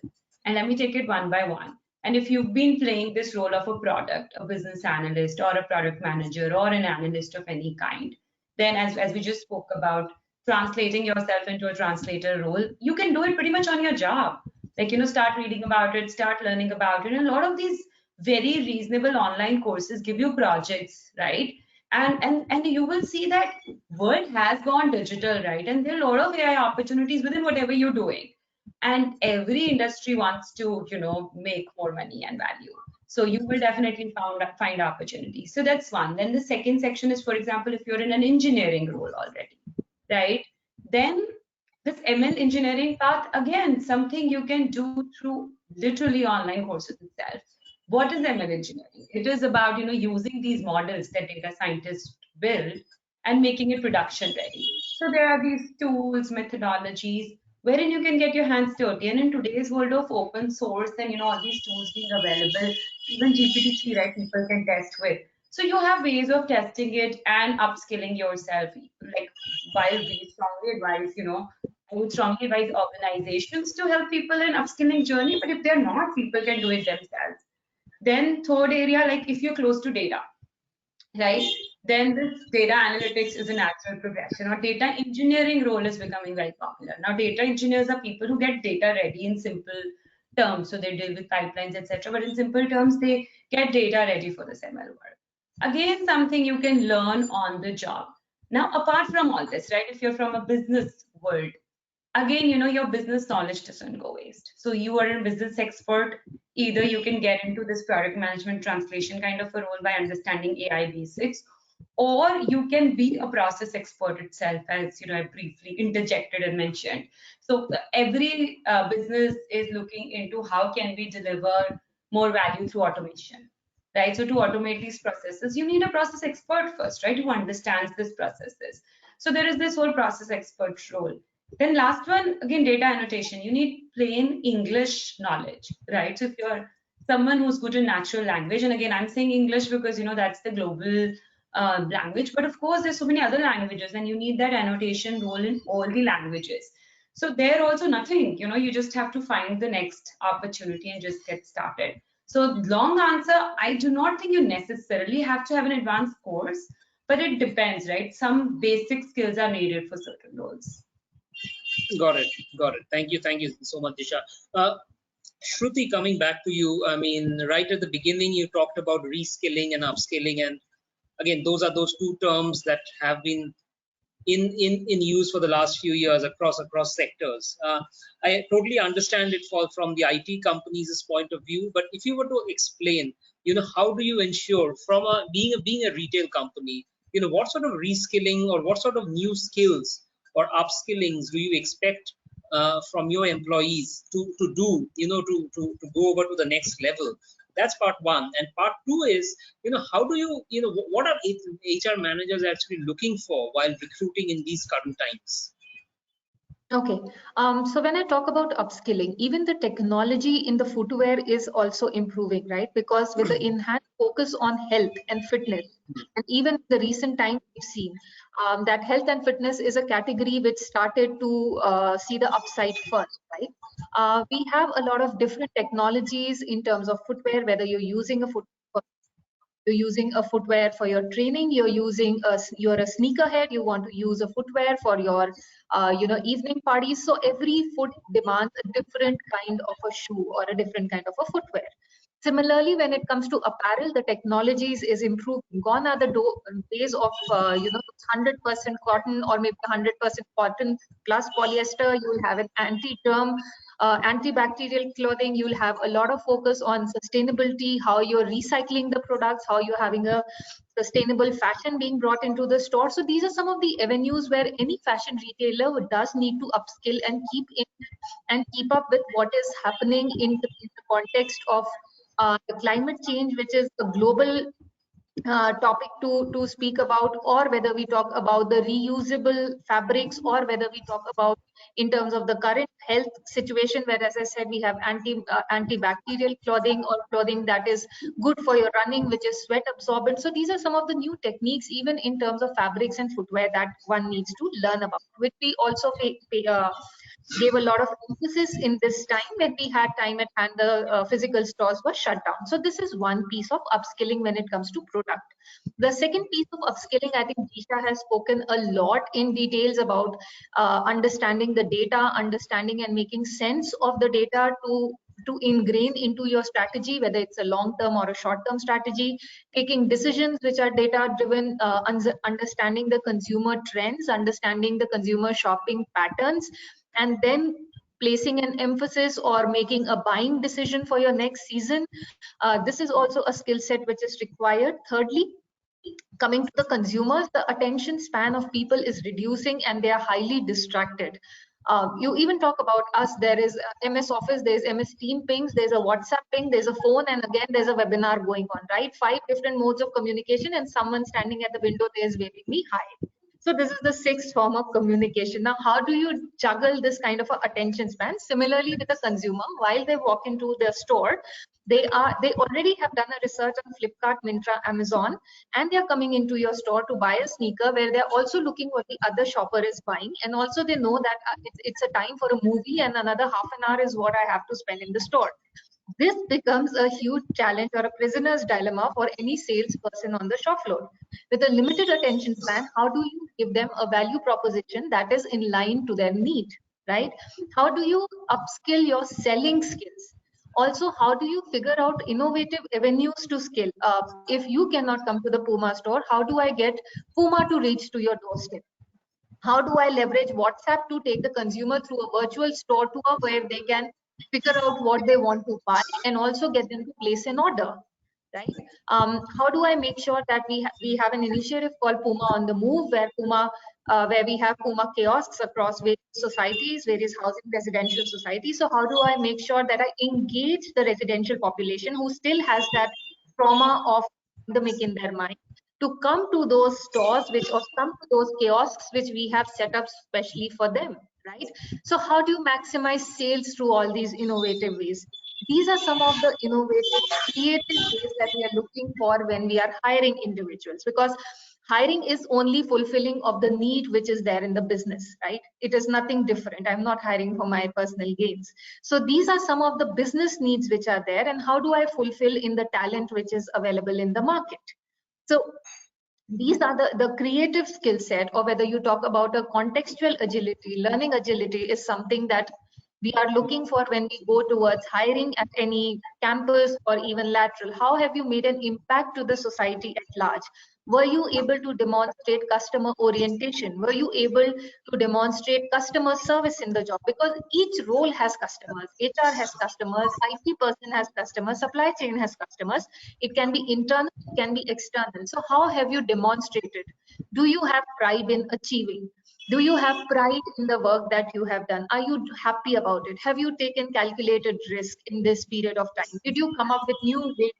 and let me take it one by one. And if you've been playing this role of a product, a business analyst or a product manager or an analyst of any kind, then as we just spoke about, translating yourself into a translator role, you can do it pretty much on your job. Like, start reading about it, start learning about it. And a lot of these very reasonable online courses give you projects, right? And you will see that world has gone digital, right? And there are a lot of AI opportunities within whatever you're doing. And every industry wants to, make more money and value. So you will definitely find opportunities. So that's one. Then the second section is, for example, if you're in an engineering role already, right? Then This ML engineering path, again, something you can do through literally online courses itself. What is ML engineering? It is about, using these models that data scientists build and making it production ready. So there are these tools, methodologies, wherein you can get your hands dirty. And in today's world of open source and, all these tools being available, even GPT-3, right, people can test with. So you have ways of testing it and upskilling yourself. Like, while we strongly advise, I would strongly advise organizations to help people in upskilling journey, but if they're not, people can do it themselves. Then third area, like if you're close to data, right? Then this data analytics is a natural progression, or data engineering role is becoming very popular. Now, data engineers are people who get data ready in simple terms. So they deal with pipelines, etc. But in simple terms, they get data ready for this ML work. Again, something you can learn on the job. Now, apart from all this, right, if you're from a business world, again, your business knowledge doesn't go waste. So you are a business expert. Either you can get into this product management translation kind of a role by understanding AI basics, or you can be a process expert itself, as I briefly interjected and mentioned. So every business is looking into how can we deliver more value through automation, right? So to automate these processes, you need a process expert first, right, who understands these processes. So there is this whole process expert role. Then last one, again, data annotation. You need plain English knowledge, right? So if you're someone who's good in natural language, and again, I'm saying English because, that's the global language, but of course, there's so many other languages, and you need that annotation role in all the languages. So there also nothing, you just have to find the next opportunity and just get started. So long answer, I do not think you necessarily have to have an advanced course, but it depends, right? Some basic skills are needed for certain roles. Got it. Got it. Thank you. Thank you so much, Disha. Shruti, coming back to you, I mean, right at the beginning, you talked about reskilling and upskilling. And again, those two terms that have been in use for the last few years across sectors. I totally understand it from the IT companies' point of view, but if you were to explain, how do you ensure from being a retail company, what sort of reskilling or what sort of new skills or upskillings do you expect from your employees to do, to go over to the next level? That's part one. And part two is, how do what are HR managers actually looking for while recruiting in these current times? Okay, so when I talk about upskilling, even the technology in the footwear is also improving, right? Because with the enhanced focus on health and fitness, and even the recent times we've seen that health and fitness is a category which started to see the upside first, right? We have a lot of different technologies in terms of footwear, whether you're using a you're using a footwear for your training, you're a sneakerhead, you want to use a footwear for your evening parties. So every foot demands a different kind of a shoe or a different kind of a footwear. Similarly, when it comes to apparel, the technologies is improving. Gone are the days of 100% cotton or maybe 100% cotton plus polyester. You will have an anti-germ, antibacterial clothing. You will have a lot of focus on sustainability, how you're recycling the products, how you're having a sustainable fashion being brought into the store. So these are some of the avenues where any fashion retailer does need to upskill and keep up with what is happening in the context of the climate change, which is a global topic to speak about, or whether we talk about the reusable fabrics, or whether we talk about in terms of the current health situation, where, as I said, we have antibacterial clothing or clothing that is good for your running, which is sweat absorbent. So these are some of the new techniques, even in terms of fabrics and footwear, that one needs to learn about, which we also gave a lot of emphasis in this time when we had time at hand, the physical stores were shut down. So this is one piece of upskilling when it comes to product. The second piece of upskilling, I think Disha has spoken a lot in details about understanding the data, understanding and making sense of the data to ingrain into your strategy, whether it's a long-term or a short-term strategy, taking decisions which are data-driven, understanding the consumer trends, understanding the consumer shopping patterns, and then placing an emphasis or making a buying decision for your next season. This is also a skill set which is required. Thirdly, coming to the consumers, the attention span of people is reducing and they are highly distracted. You even talk about us. There is MS Office, there's MS Team pings, there's a WhatsApp ping, there's a phone, and again there's a webinar going on, right? 5 different modes of communication, and someone standing at the window there is waving me hi. So this is the 6th form of communication. Now, how do you juggle this kind of a attention span? Similarly, with a consumer, while they walk into the store, they already have done a research on Flipkart, Myntra, Amazon, and they're coming into your store to buy a sneaker, where they're also looking what the other shopper is buying, and also they know that it's a time for a movie, and another half an hour is what I have to spend in the store. This becomes a huge challenge or a prisoner's dilemma for any salesperson on the shop floor. With a limited attention span, how do you give them a value proposition that is in line to their need, right? How do you upskill your selling skills? Also, how do you figure out innovative avenues to skill? If you cannot come to the Puma store, how do I get Puma to reach to your doorstep? How do I leverage WhatsApp to take the consumer through a virtual store tour where they can figure out what they want to buy and also get them to place an order, right? How do I make sure that we have an initiative called Puma on the Move, where we have Puma kiosks across various societies, various housing residential societies. So how do I make sure that I engage the residential population who still has that trauma of pandemic in their mind, to come to those stores or come to those kiosks which we have set up specially for them, right? So how do you maximize sales through all these innovative ways? These are some of the innovative, creative ways that we are looking for when we are hiring individuals, because hiring is only fulfilling of the need which is there in the business, right? It is nothing different. I'm not hiring for my personal gains. So these are some of the business needs which are there, and how do I fulfill in the talent which is available in the market? So these are the creative skill set, or whether you talk about a contextual agility, learning agility is something that we are looking for when we go towards hiring at any campus or even lateral. How have you made an impact to the society at large? Were you able to demonstrate customer orientation? Were you able to demonstrate customer service in the job? Because each role has customers. HR has customers, IT person has customers, supply chain has customers. It can be internal, it can be external. So how have you demonstrated? Do you have pride in achieving? Do you have pride in the work that you have done? Are you happy about it? Have you taken calculated risk in this period of time? Did you come up with new ways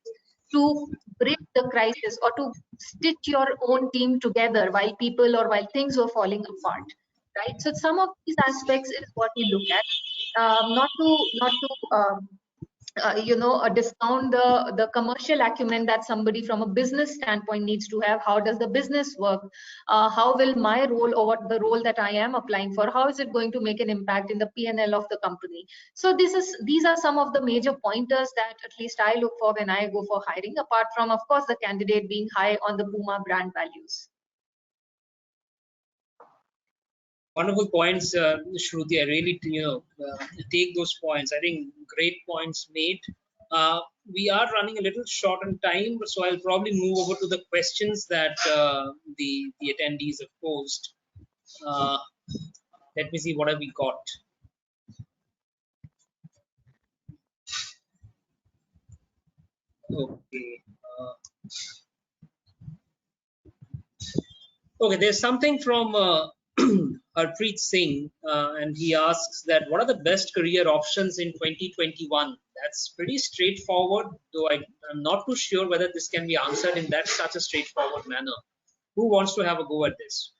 to break the crisis, or to stitch your own team together while things were falling apart, right? So some of these aspects is what we look at. Not to discount the commercial acumen that somebody from a business standpoint needs to have. How does the business work? How will my role, or what the role that I am applying for, how is it going to make an impact in the P&L of the company? So these are some of the major pointers that at least I look for when I go for hiring, apart from, of course, the candidate being high on the Puma brand values. Wonderful points, Shruti. I really, take those points. I think great points made. We are running a little short on time, so I'll probably move over to the questions that the attendees have posed. Let me see what have we got. Okay. Okay, there's something from Harpreet Singh, and he asks that what are the best career options in 2021? That's pretty straightforward, though I'm not too sure whether this can be answered in that such a straightforward manner. Who wants to have a go at this?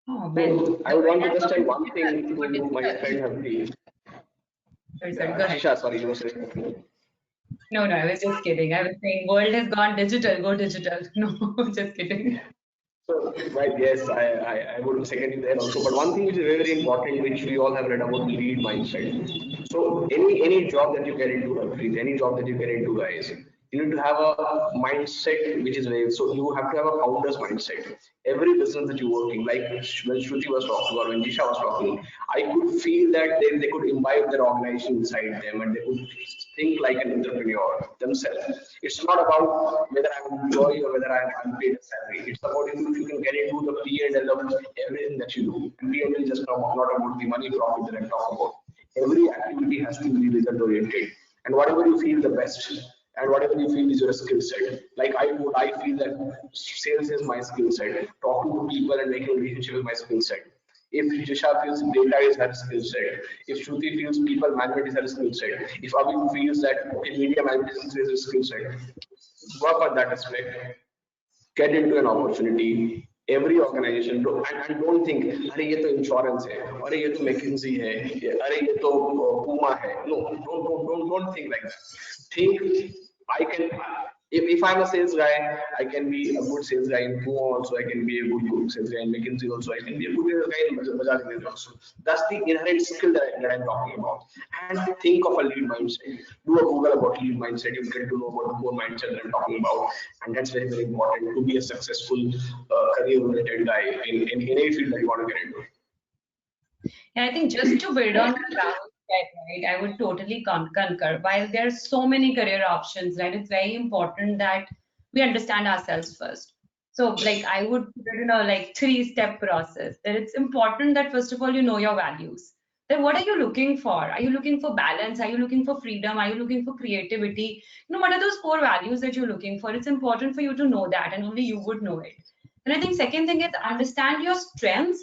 Oh, well, I would want to just tell one thing to my friend Harpreet. Sorry, go ahead. Shisha, sorry, you were saying something. No, I was just kidding. I was saying world has gone digital, go digital. No, just kidding. So, right, yes, I would second you there also. But one thing which is very, very important, which we all have read about, lead mindset. So, any job that you get into, Harpreet, any job that you get into, guys, you need to have a mindset which is very. So, you have to have a founder's mindset. Every business that you're working, like when Shruti was talking or when Jisha was talking, I could feel that they could imbibe their organization inside them, and they could think like an entrepreneur themselves. It's not about whether I'm an employee or whether I'm paid a salary. It's about if you can get into the P&L of everything that you do. And P&L is just not about the money profit that I talk about. Every activity has to be result oriented. And whatever you feel the best, and whatever you feel is your skill set. Like I feel that sales is my skill set. Talking to people and making a relationship is my skill set. If Jisha feels data is her skill set, if Shruti feels people management is her skill set, if Avik feels that okay, media management is his skill set, work on that aspect, get into an opportunity. Every organization and don't think अरे ये तो insurance है, अरे ये तो McKinsey है, अरे ये तो Puma है. No, don't think like that. Think I can. If I'm a sales guy, I can be a good sales guy in Puma also. I can be a good sales guy in McKinsey also. I can be a good sales guy in Bajaj Finance also. That's the inherent skill that I'm talking about. And think of a lead mindset. Do a Google about lead mindset. You get to know what the core mindset that I'm talking about. And that's very important to be a successful career-oriented guy in any field that you want to get into. Yeah, I think just to build on that, right, I would totally concur. While there are so many career options, right, it's very important that we understand ourselves first. So, like, I would put it in a like 3-step process. That it's important that first of all you know your values. Then what are you looking for? Are you looking for balance? Are you looking for freedom? Are you looking for creativity? What are those core values that you're looking for? It's important for you to know that, and only you would know it. And I think second thing is understand your strengths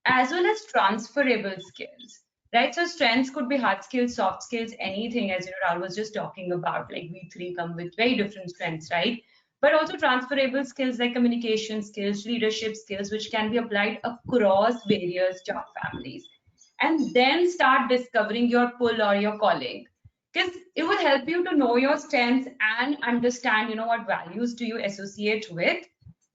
as well as transferable skills, right? So strengths could be hard skills, soft skills, anything, as Rahul was just talking about. Like we three come with very different strengths, right? But also transferable skills like communication skills, leadership skills, which can be applied across various job families. And then start discovering your pull or your calling, because it will help you to know your strengths and understand, what values do you associate with.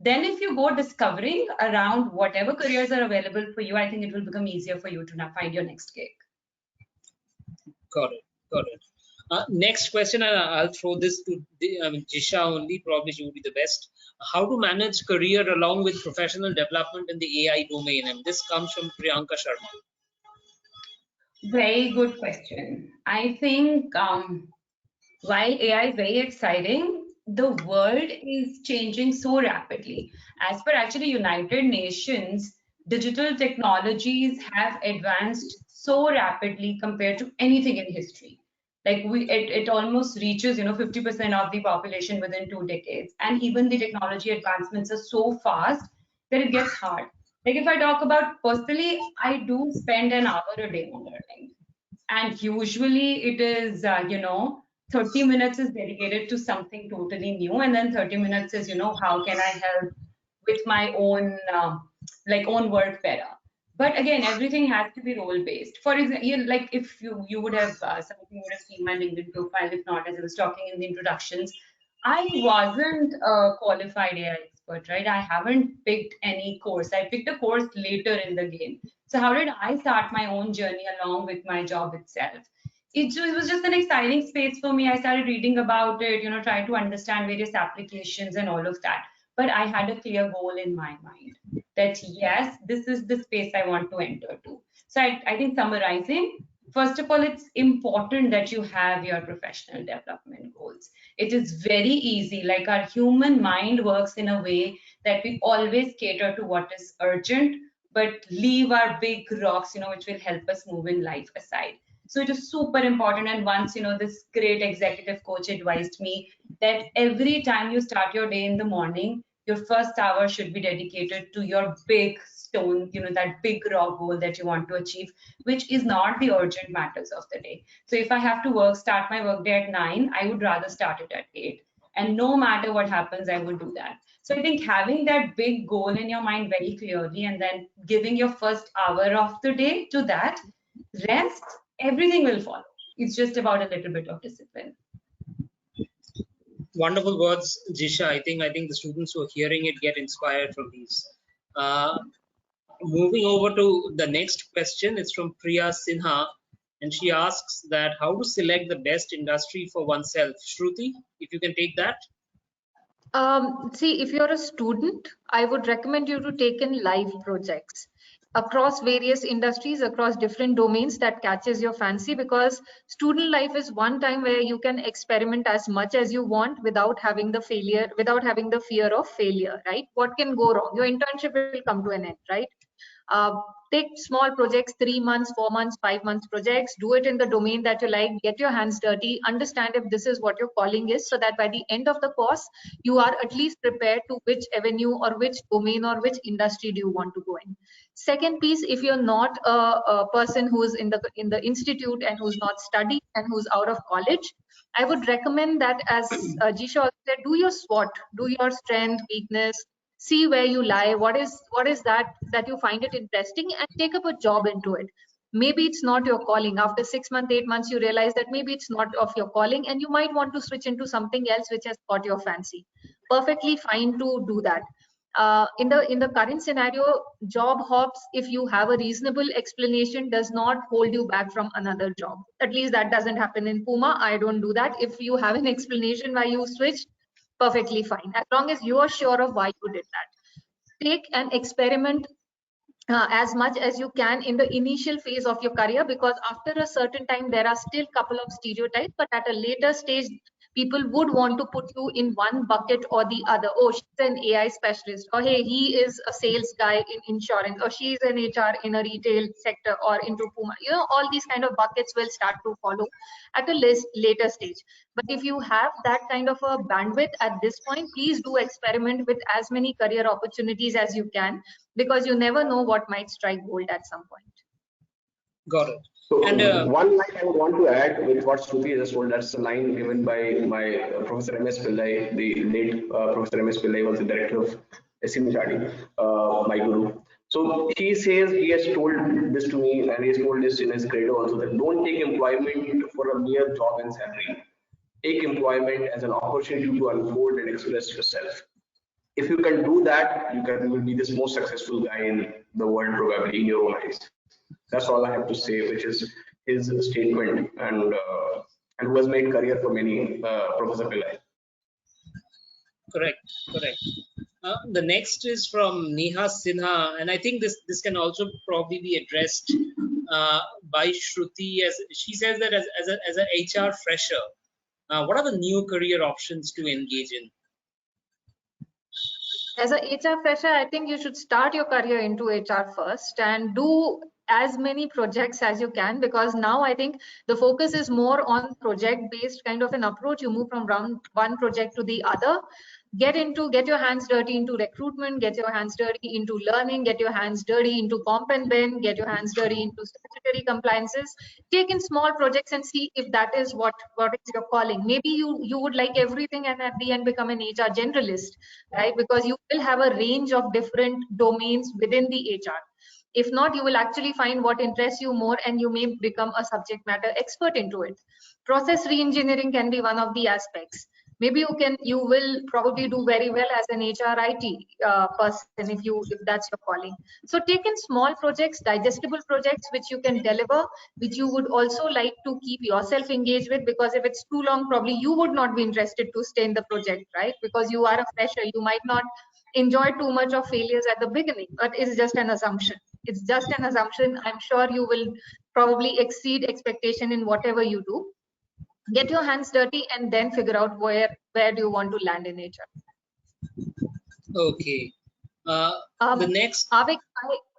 Then if you go discovering around whatever careers are available for you, I think it will become easier for you to now find your next gig. Got it. Next question, I'll throw this to Jisha only, probably she would be the best. How to manage career along with professional development in the AI domain? And this comes from Priyanka Sharma. Very good question. I think while AI is very exciting, the world is changing so rapidly. As per actually United Nations, digital technologies have advanced so rapidly compared to anything in history. Like it almost reaches 50% of the population within 2 decades, and even the technology advancements are so fast that it gets hard. Like if I talk about personally, I do spend an hour a day on learning, and usually it is 30 minutes is dedicated to something totally new, and then 30 minutes is how can I help with my own own work better. But again, everything has to be role based. For example, like if you would have some of you would have seen my LinkedIn profile. If not, as I was talking in the introductions, I wasn't a qualified AI expert, right? I haven't picked any course. I picked a course later in the game. So how did I start my own journey along with my job itself? It was just an exciting space for me. I started reading about it, trying to understand various applications and all of that. But I had a clear goal in my mind that yes, this is the space I want to enter to. So I think summarizing, first of all, it's important that you have your professional development goals. It is very easy, like our human mind works in a way that we always cater to what is urgent, but leave our big rocks, which will help us move in life aside. So it is super important. And once, this great executive coach advised me that every time you start your day in the morning, your first hour should be dedicated to your big stone, that big raw goal that you want to achieve, which is not the urgent matters of the day. So if I have to start my workday at 9, I would rather start it at 8. And no matter what happens, I would do that. So I think having that big goal in your mind very clearly, and then giving your first hour of the day to that, rest, everything will follow. It's just about a little bit of discipline. Wonderful words, Jisha. I think the students who are hearing it get inspired from these. Moving over to the next question, it's from Priya Sinha, and she asks that how to select the best industry for oneself. Shruti, if you can take that. See, if you're a student, I would recommend you to take in live projects across various industries, across different domains that catches your fancy, because student life is one time where you can experiment as much as you want without having the fear of failure, right? What can go wrong? Your internship will come to an end, right? Take small projects, 3 months, 4 months, 5 months projects, do it in the domain that you like, get your hands dirty, understand if this is what your calling is, so that by the end of the course, you are at least prepared to which avenue or which domain or which industry do you want to go in. Second piece, if you're not a person who's in the institute and who's not studying and who's out of college, I would recommend that, as Jisha also said, do your SWOT, do your strength, weakness, see where you lie, what is that you find it interesting, and take up a job into it. Maybe it's not your calling. After 6 months, 8 months, you realize that maybe it's not of your calling, and you might want to switch into something else which has caught your fancy. Perfectly fine to do that. In the current scenario, job hops, if you have a reasonable explanation, does not hold you back from another job. At least that doesn't happen in Puma. I don't do that. If you have an explanation why you switched, perfectly fine, as long as you are sure of why you did that. Take an experiment as much as you can in the initial phase of your career, because after a certain time there are still couple of stereotypes, but at a later stage people would want to put you in one bucket or the other. Oh, she's an AI specialist, or hey, he is a sales guy in insurance, or she's an HR in a retail sector or into Puma. All these kind of buckets will start to follow at a later stage. But if you have that kind of a bandwidth at this point, please do experiment with as many career opportunities as you can, because you never know what might strike gold at some point. Got it. So And one line I would want to add with what Shruti just told, that's a line given by my Professor M.S. Pillai, the late Professor M.S. Pillai was the director of SC Machadi, my guru. So he says, he has told this to me, and he has told this in his credo also, that don't take employment for a mere job and salary. Take employment as an opportunity to unfold and express yourself. If you can do that, you will be this most successful guy in the world, probably in your own eyes. That's all I have to say, which is his statement, and who has made career for many, Professor Pillai. correct. The next is from Neha Sinha, and I think this can also probably be addressed by Shruti. As she says that as an HR fresher, what are the new career options to engage in? As a HR fresher, I think you should start your career into HR first and do as many projects as you can, because now I think the focus is more on project based kind of an approach. You move from one project to the other. Get your hands dirty into recruitment, get your hands dirty into learning, get your hands dirty into comp and ben, get your hands dirty into statutory compliances. Take in small projects and see if that is what is your calling. Maybe you would like everything and at the end become an HR generalist, right? Because you will have a range of different domains within the HR. If not, you will actually find what interests you more, and you may become a subject matter expert into it. Process reengineering can be one of the aspects. Maybe you will probably do very well as an HRIT person if that's your calling. So take in small projects, digestible projects which you can deliver, which you would also like to keep yourself engaged with, because if it's too long, probably you would not be interested to stay in the project, right? Because you are a fresher, you might not enjoy too much of failures at the beginning, but it's just an assumption. It's just an assumption. I'm sure you will probably exceed expectation in whatever you do. Get your hands dirty and then figure out where do you want to land in HR. Okay. The next. Avik,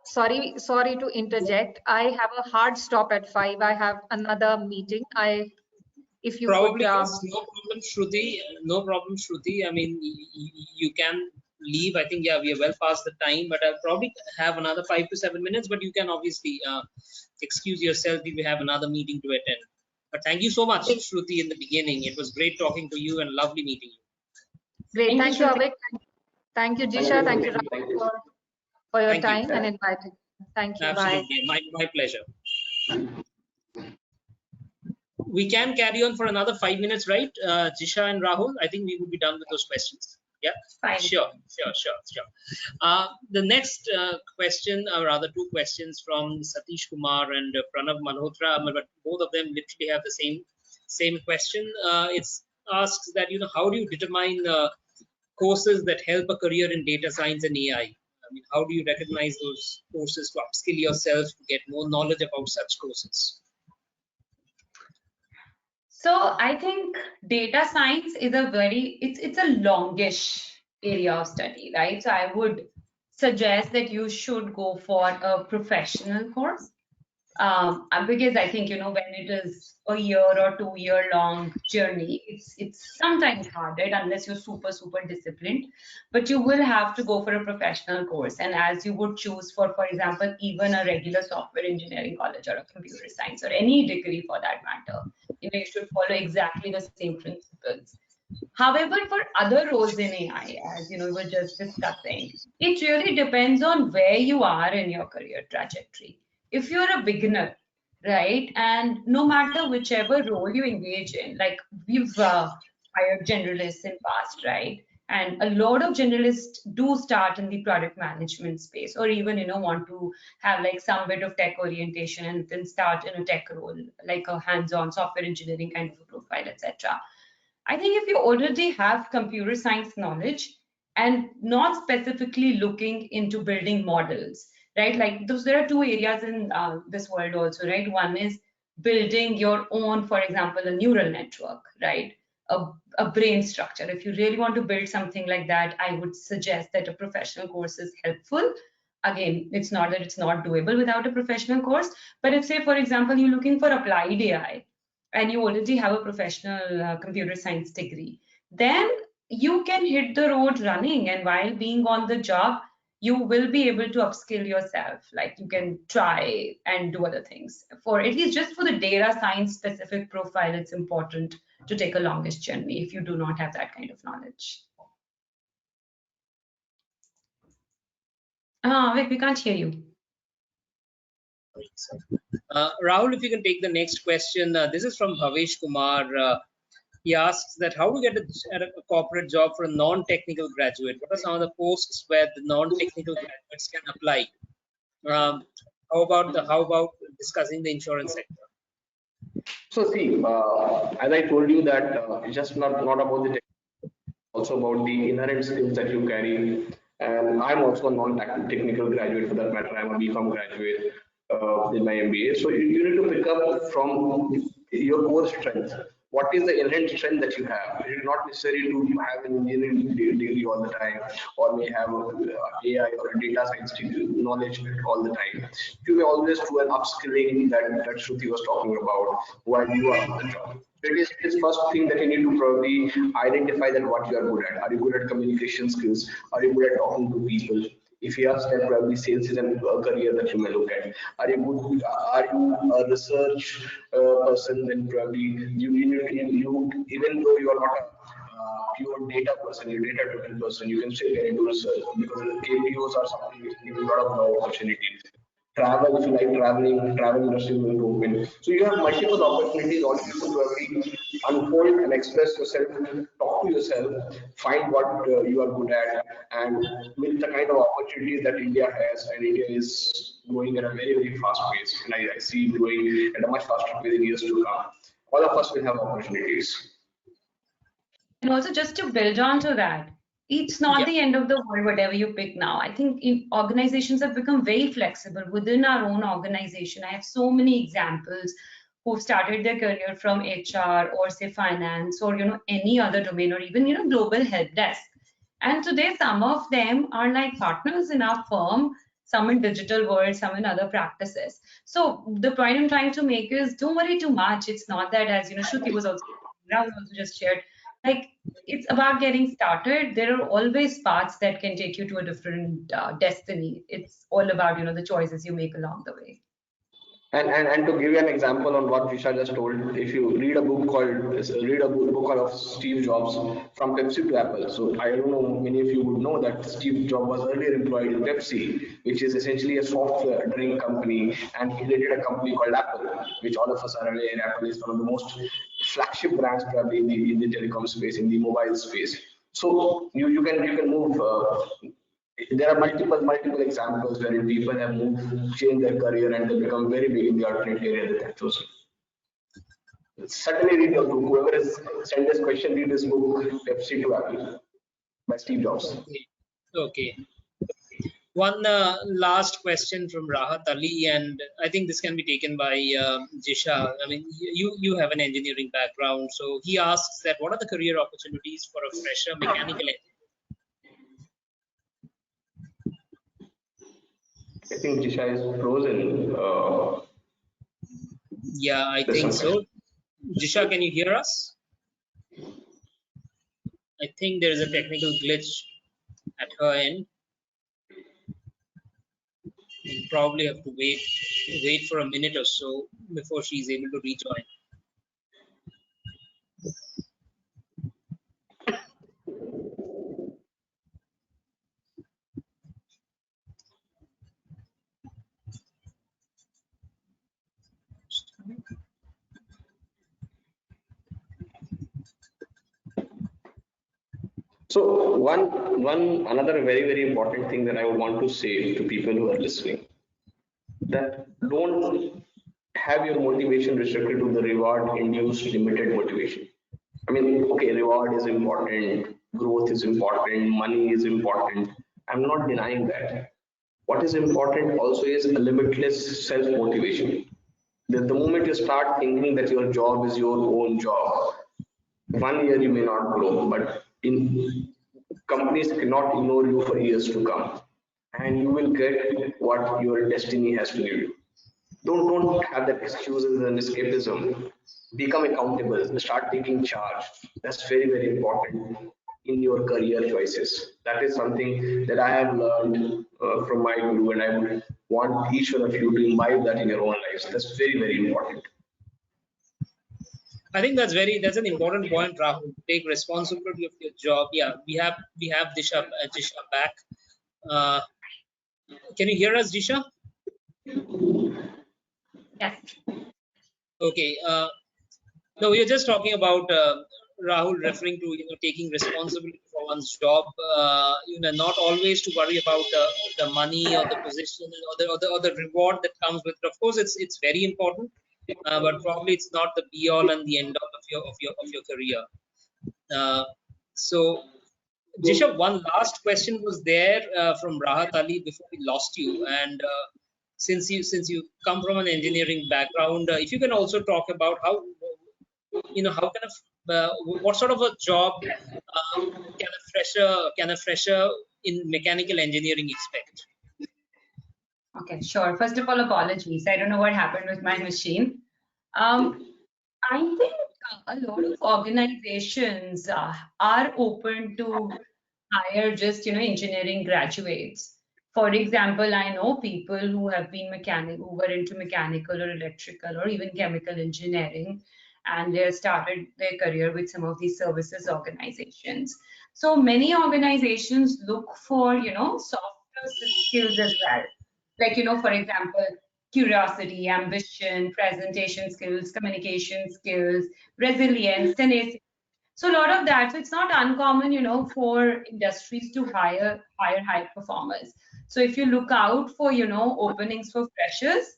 sorry to interject. I have a hard stop at 5. I have another meeting. If you Probably could, yes, no problem, Shruti. No problem, Shruti. I mean, you can leave. I think, yeah, we are well past the time, but I'll probably have another 5 to 7 minutes. But you can obviously excuse yourself if you have another meeting to attend. But thank you so much, Shruti, in the beginning. It was great talking to you and lovely meeting you. Great. Thank you, Avik. Thank you, Jisha. Thank you, Rahul, for your time and inviting. Thank you. Absolutely. Bye. My pleasure. We can carry on for another 5 minutes, right? Jisha and Rahul, I think we would be done with those questions. Yeah, fine. Sure. The next question, or rather 2 questions from Satish Kumar and Pranav Malhotra, but both of them literally have the same question. It's asks that, how do you determine courses that help a career in data science and AI? I mean, how do you recognize those courses to upskill yourself, to get more knowledge about such courses? So I think data science is it's a longish area of study, right? So I would suggest that you should go for a professional course. Because I think, when it is a year or 2 year long journey, it's sometimes hard, right? Unless you're super disciplined, but you will have to go for a professional course. And as you would choose for example, even a regular software engineering college or a computer science or any degree for that matter, you should follow exactly the same principles. However, for other roles in AI, as we were just discussing, it really depends on where you are in your career trajectory. If you're a beginner, right, and no matter whichever role you engage in, like we've hired generalists in past, right, and a lot of generalists do start in the product management space, or even want to have like some bit of tech orientation and then start in a tech role, like a hands-on software engineering kind of a profile, etc. I think if you already have computer science knowledge and not specifically looking into building models, right? Like there are two areas in this world also, right? One is building your own, for example, a neural network, right? A brain structure. If you really want to build something like that, I would suggest that a professional course is helpful. Again, it's not that it's not doable without a professional course, but if, say, for example, you're looking for applied AI, and you already have a professional computer science degree, then you can hit the road running. And while being on the job, you will be able to upskill yourself. Like you can try and do other things. For at least just for the data science specific profile, it's important to take a longest journey if you do not have that kind of knowledge. Vic, we can't hear you. Rahul, if you can take the next question. This is from Bhavesh Kumar. He asks that how to get a corporate job for a non-technical graduate. What are some of the posts where the non-technical graduates can apply? How about discussing the insurance sector? So see, as I told you that it's just not about the tech, also about the inherent skills that you carry. And I'm also a non-technical graduate for that matter. I'm a BCom graduate with my MBA. So you need to pick up from your core strength. What is the inherent strength that you have? It is not necessary to have an engineering degree all the time, or may have AI or a data science knowledge all the time. You may always do an upskilling that Shruti was talking about while you are on the job. It is first thing that you need to probably identify that what you are good at. Are you good at communication skills? Are you good at talking to people? If yes, then probably sales is a career that you may look at. Are you good? Are you a research person? Then probably you even though you are not a pure data person, you're data driven person, you can still get into research because KPOs are something which give you a lot of job opportunities. Travel, if you like traveling, travel industry will be open. So you have multiple opportunities also to probably unfold and express yourself, talk to yourself, find what you are good at, and with the kind of opportunities that India has, and India is growing at a very fast pace, and I see it growing at a much faster pace in years to come. All of us will have opportunities. And also, just to build on to that, it's not Yeah. the end of the world, whatever you pick now. I think organizations have become very flexible within our own organization. I have so many examples who've started their career from HR or say finance or any other domain or even global help desk. And today, some of them are like partners in our firm, some in digital world, some in other practices. So the point I'm trying to make is don't worry too much. It's not that, as Shruti was also, Rahul also just shared, like it's about getting started. There are always paths that can take you to a different destiny. It's all about the choices you make along the way. And to give you an example on what Visha just told, if you read a book of Steve Jobs from Pepsi to Apple. So I don't know, many of you would know that Steve Jobs was earlier employed in Pepsi, which is essentially a software drink company, and he created a company called Apple, which all of us are aware. Apple is one of the most flagship brands probably in the telecom space, in the mobile space. So you can move. There are multiple examples where people have moved, changed their career, and they become very big in the alternate area that they've chosen. Certainly read the book. Whoever has sent this question, read this book, Pepsi to Apple by Steve Jobs. Okay. Okay. One last question from Rahat Ali, and I think this can be taken by Jisha. I mean, you have an engineering background, so he asks that what are the career opportunities for a fresher mechanical engineer? I think Jisha is frozen. Yeah, I There's think some so. question. Jisha, can you hear us? I think there is a technical glitch at her end. We'll probably have to wait for a minute or so before she's able to rejoin. So one another very important thing that I would want to say to people who are listening, that don't have your motivation restricted to the reward induced limited motivation. I mean, okay, reward is important, growth is important, money is important. I'm not denying that. What is important also is a limitless self motivation. The moment you start thinking that your job is your own job, 1 year you may not grow, but in companies cannot ignore you for years to come, and you will get what your destiny has to give you. Don't have that excuses and escapism. Become accountable. Start taking charge. That's very important in your career choices. That is something that I have learned from my guru, and I would want each one of you to imbibe that in your own lives. That's very important. I think that's an important point, Rahul. Take responsibility of your job. Yeah, we have Disha back. Uh, can you hear us, Disha? Yes. Okay. No, we are just talking about Rahul referring to taking responsibility for one's job. Not always to worry about the money or the position or the reward that comes with it. Of course, it's very important, but probably it's not the be all and the end all of your career. Uh, so, Jisha, one last question was there from Rahat Ali before we lost you, and since you come from an engineering background, if you can also talk about how kind of what sort of a job can a fresher in mechanical engineering expect? Okay, sure. First of all, apologies. I don't know what happened with my machine. Um, I think a lot of organizations are open to hire just, engineering graduates. For example, I know people who have been who were into mechanical or electrical or even chemical engineering, and they started their career with some of these services organizations. So many organizations look for, softer skills as well. Like, for example, curiosity, ambition, presentation skills, communication skills, resilience, tenacity. So a lot of that. So it's not uncommon, for industries to hire high performers. So if you look out for, openings for freshers,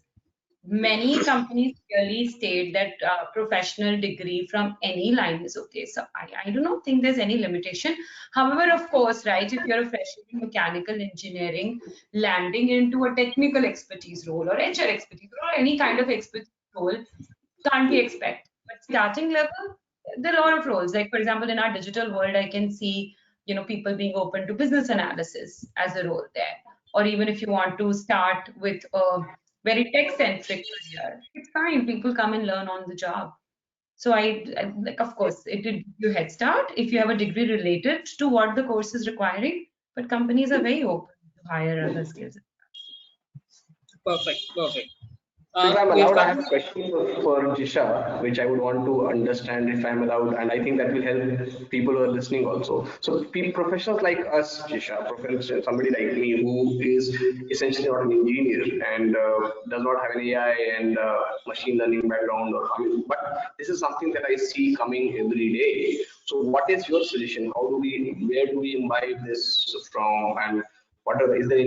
many companies clearly state that professional degree from any line is okay. So I do not think there's any limitation. However, of course, right, if you're a fresher in mechanical engineering, landing into a technical expertise role or HR expertise or any kind of expertise role can't be expected. But starting level, there are a lot of roles. Like for example, in our digital world, I can see, people being open to business analysis as a role there. Or even if you want to start with a very tech-centric career, it's fine. People come and learn on the job. So I like, of course, it did give you a head start if you have a degree related to what the course is requiring. But companies are very open to hire other skills. Perfect. So if I'm We'll allowed, I come. have a question for Jisha, which I would want to understand if I'm allowed, and I think that will help people who are listening also. So professionals like us, Jisha, professionals, somebody like me who is essentially not an engineer and does not have an AI and machine learning background, or I mean, but this is something that I see coming every day. So what is your suggestion? Where do we imbibe this from, and what are, is there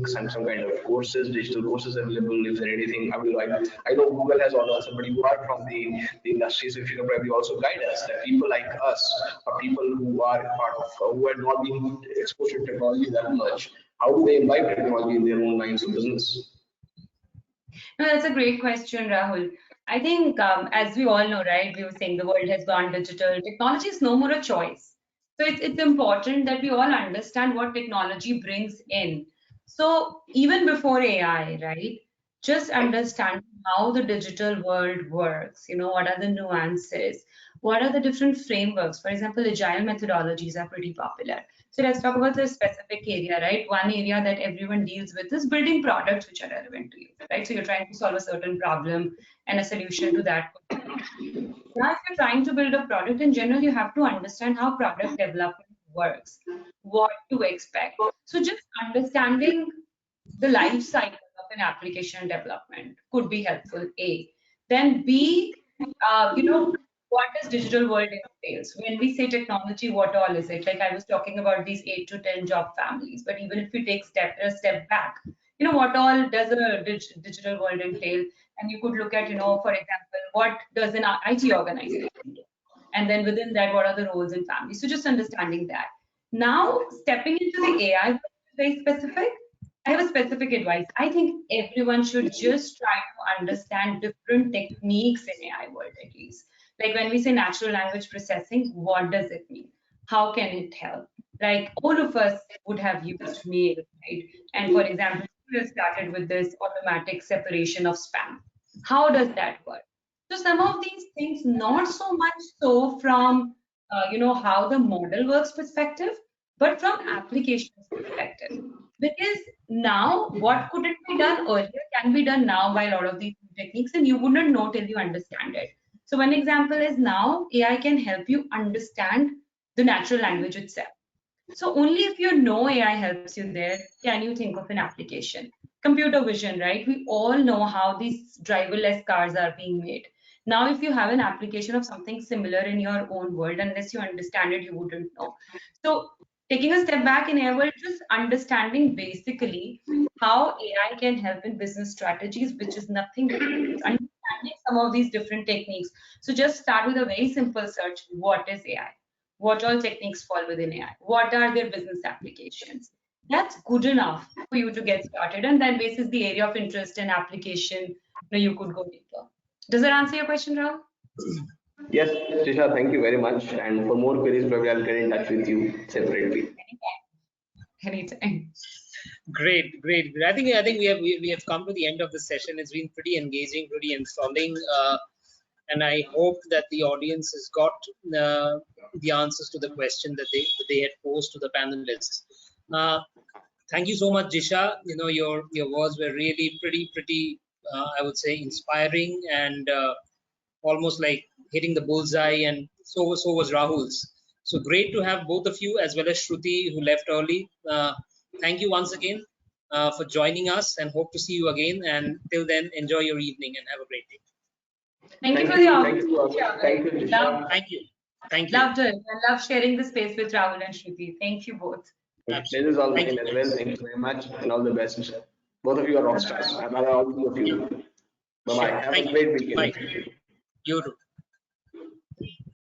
some kind of courses, digital courses available? If there anything, I know Google has all answer, but you are from the industry, so if you can probably also guide us that people like us or people who are part of who have not been exposed to technology that much, how do they imbibe technology in their own lines of business? No, that's a great question, Rahul. I think, as we all know, right, we were saying the world has gone digital. Technology is no more a choice. So it's important that we all understand what technology brings in. So even before AI, right? Just understanding how the digital world works, what are the nuances, what are the different frameworks. For example, agile methodologies are pretty popular. So let's talk about the specific area, right? One area that everyone deals with is building products which are relevant to you, right? So you're trying to solve a certain problem and a solution to that. Now, if you're trying to build a product in general, you have to understand how product development works, what to expect. So just understanding the life cycle of an application development could be helpful, A. Then B, what does digital world entails? When we say technology, what all is it? Like I was talking about these 8 to 10 job families, but even if we take a step back, what all does a digital world entail? And you could look at, for example, what does an IT organization do? And then within that, what are the roles in families? So just understanding that. Now, stepping into the AI, world is very specific. I have a specific advice. I think everyone should just try to understand different techniques in AI world at least. Like when we say natural language processing, what does it mean? How can it help? Like all of us would have used mail, right? And for example, we have started with this automatic separation of spam. How does that work? So some of these things, not so much so from how the model works perspective, but from applications perspective. Because now, what couldn't be done earlier can be done now by a lot of these techniques, and you wouldn't know till you understand it. So one example is now AI can help you understand the natural language itself. So only if you know AI helps you there, can you think of an application. Computer vision, right? We all know how these driverless cars are being made. Now, if you have an application of something similar in your own world, unless you understand it, you wouldn't know. So taking a step back in AI world, just understanding basically how AI can help in business strategies, which is nothing different. It's understanding some of these different techniques. So just start with a very simple search. What is AI? What all techniques fall within AI? What are their business applications? That's good enough for you to get started. And then basis the area of interest and application, you could go deeper. Does that answer your question, Rahul? Yes, Trisha, thank you very much. And for more queries, probably I'll get in touch with you separately. Anytime. Great, great. I think we have come to the end of the session. It's been pretty engaging, pretty enthralling, and I hope that the audience has got the answers to the question that they had posed to the panelists. Thank you so much, Jisha. Your words were really pretty. I would say inspiring and almost like hitting the bullseye. And so was Rahul's. So great to have both of you as well as Shruti, who left early. Thank you once again for joining us, and hope to see you again. And till then, enjoy your evening and have a great day. Thank you for the opportunity. Thank you. Thank you. Loved it. I love sharing the space with Rahul and Shruti. Thank you both. This is all mine as well. Thank you very much and all the best. Both of you are rock stars. I'm all of you. Bye bye. Have a great weekend. Bye. You too.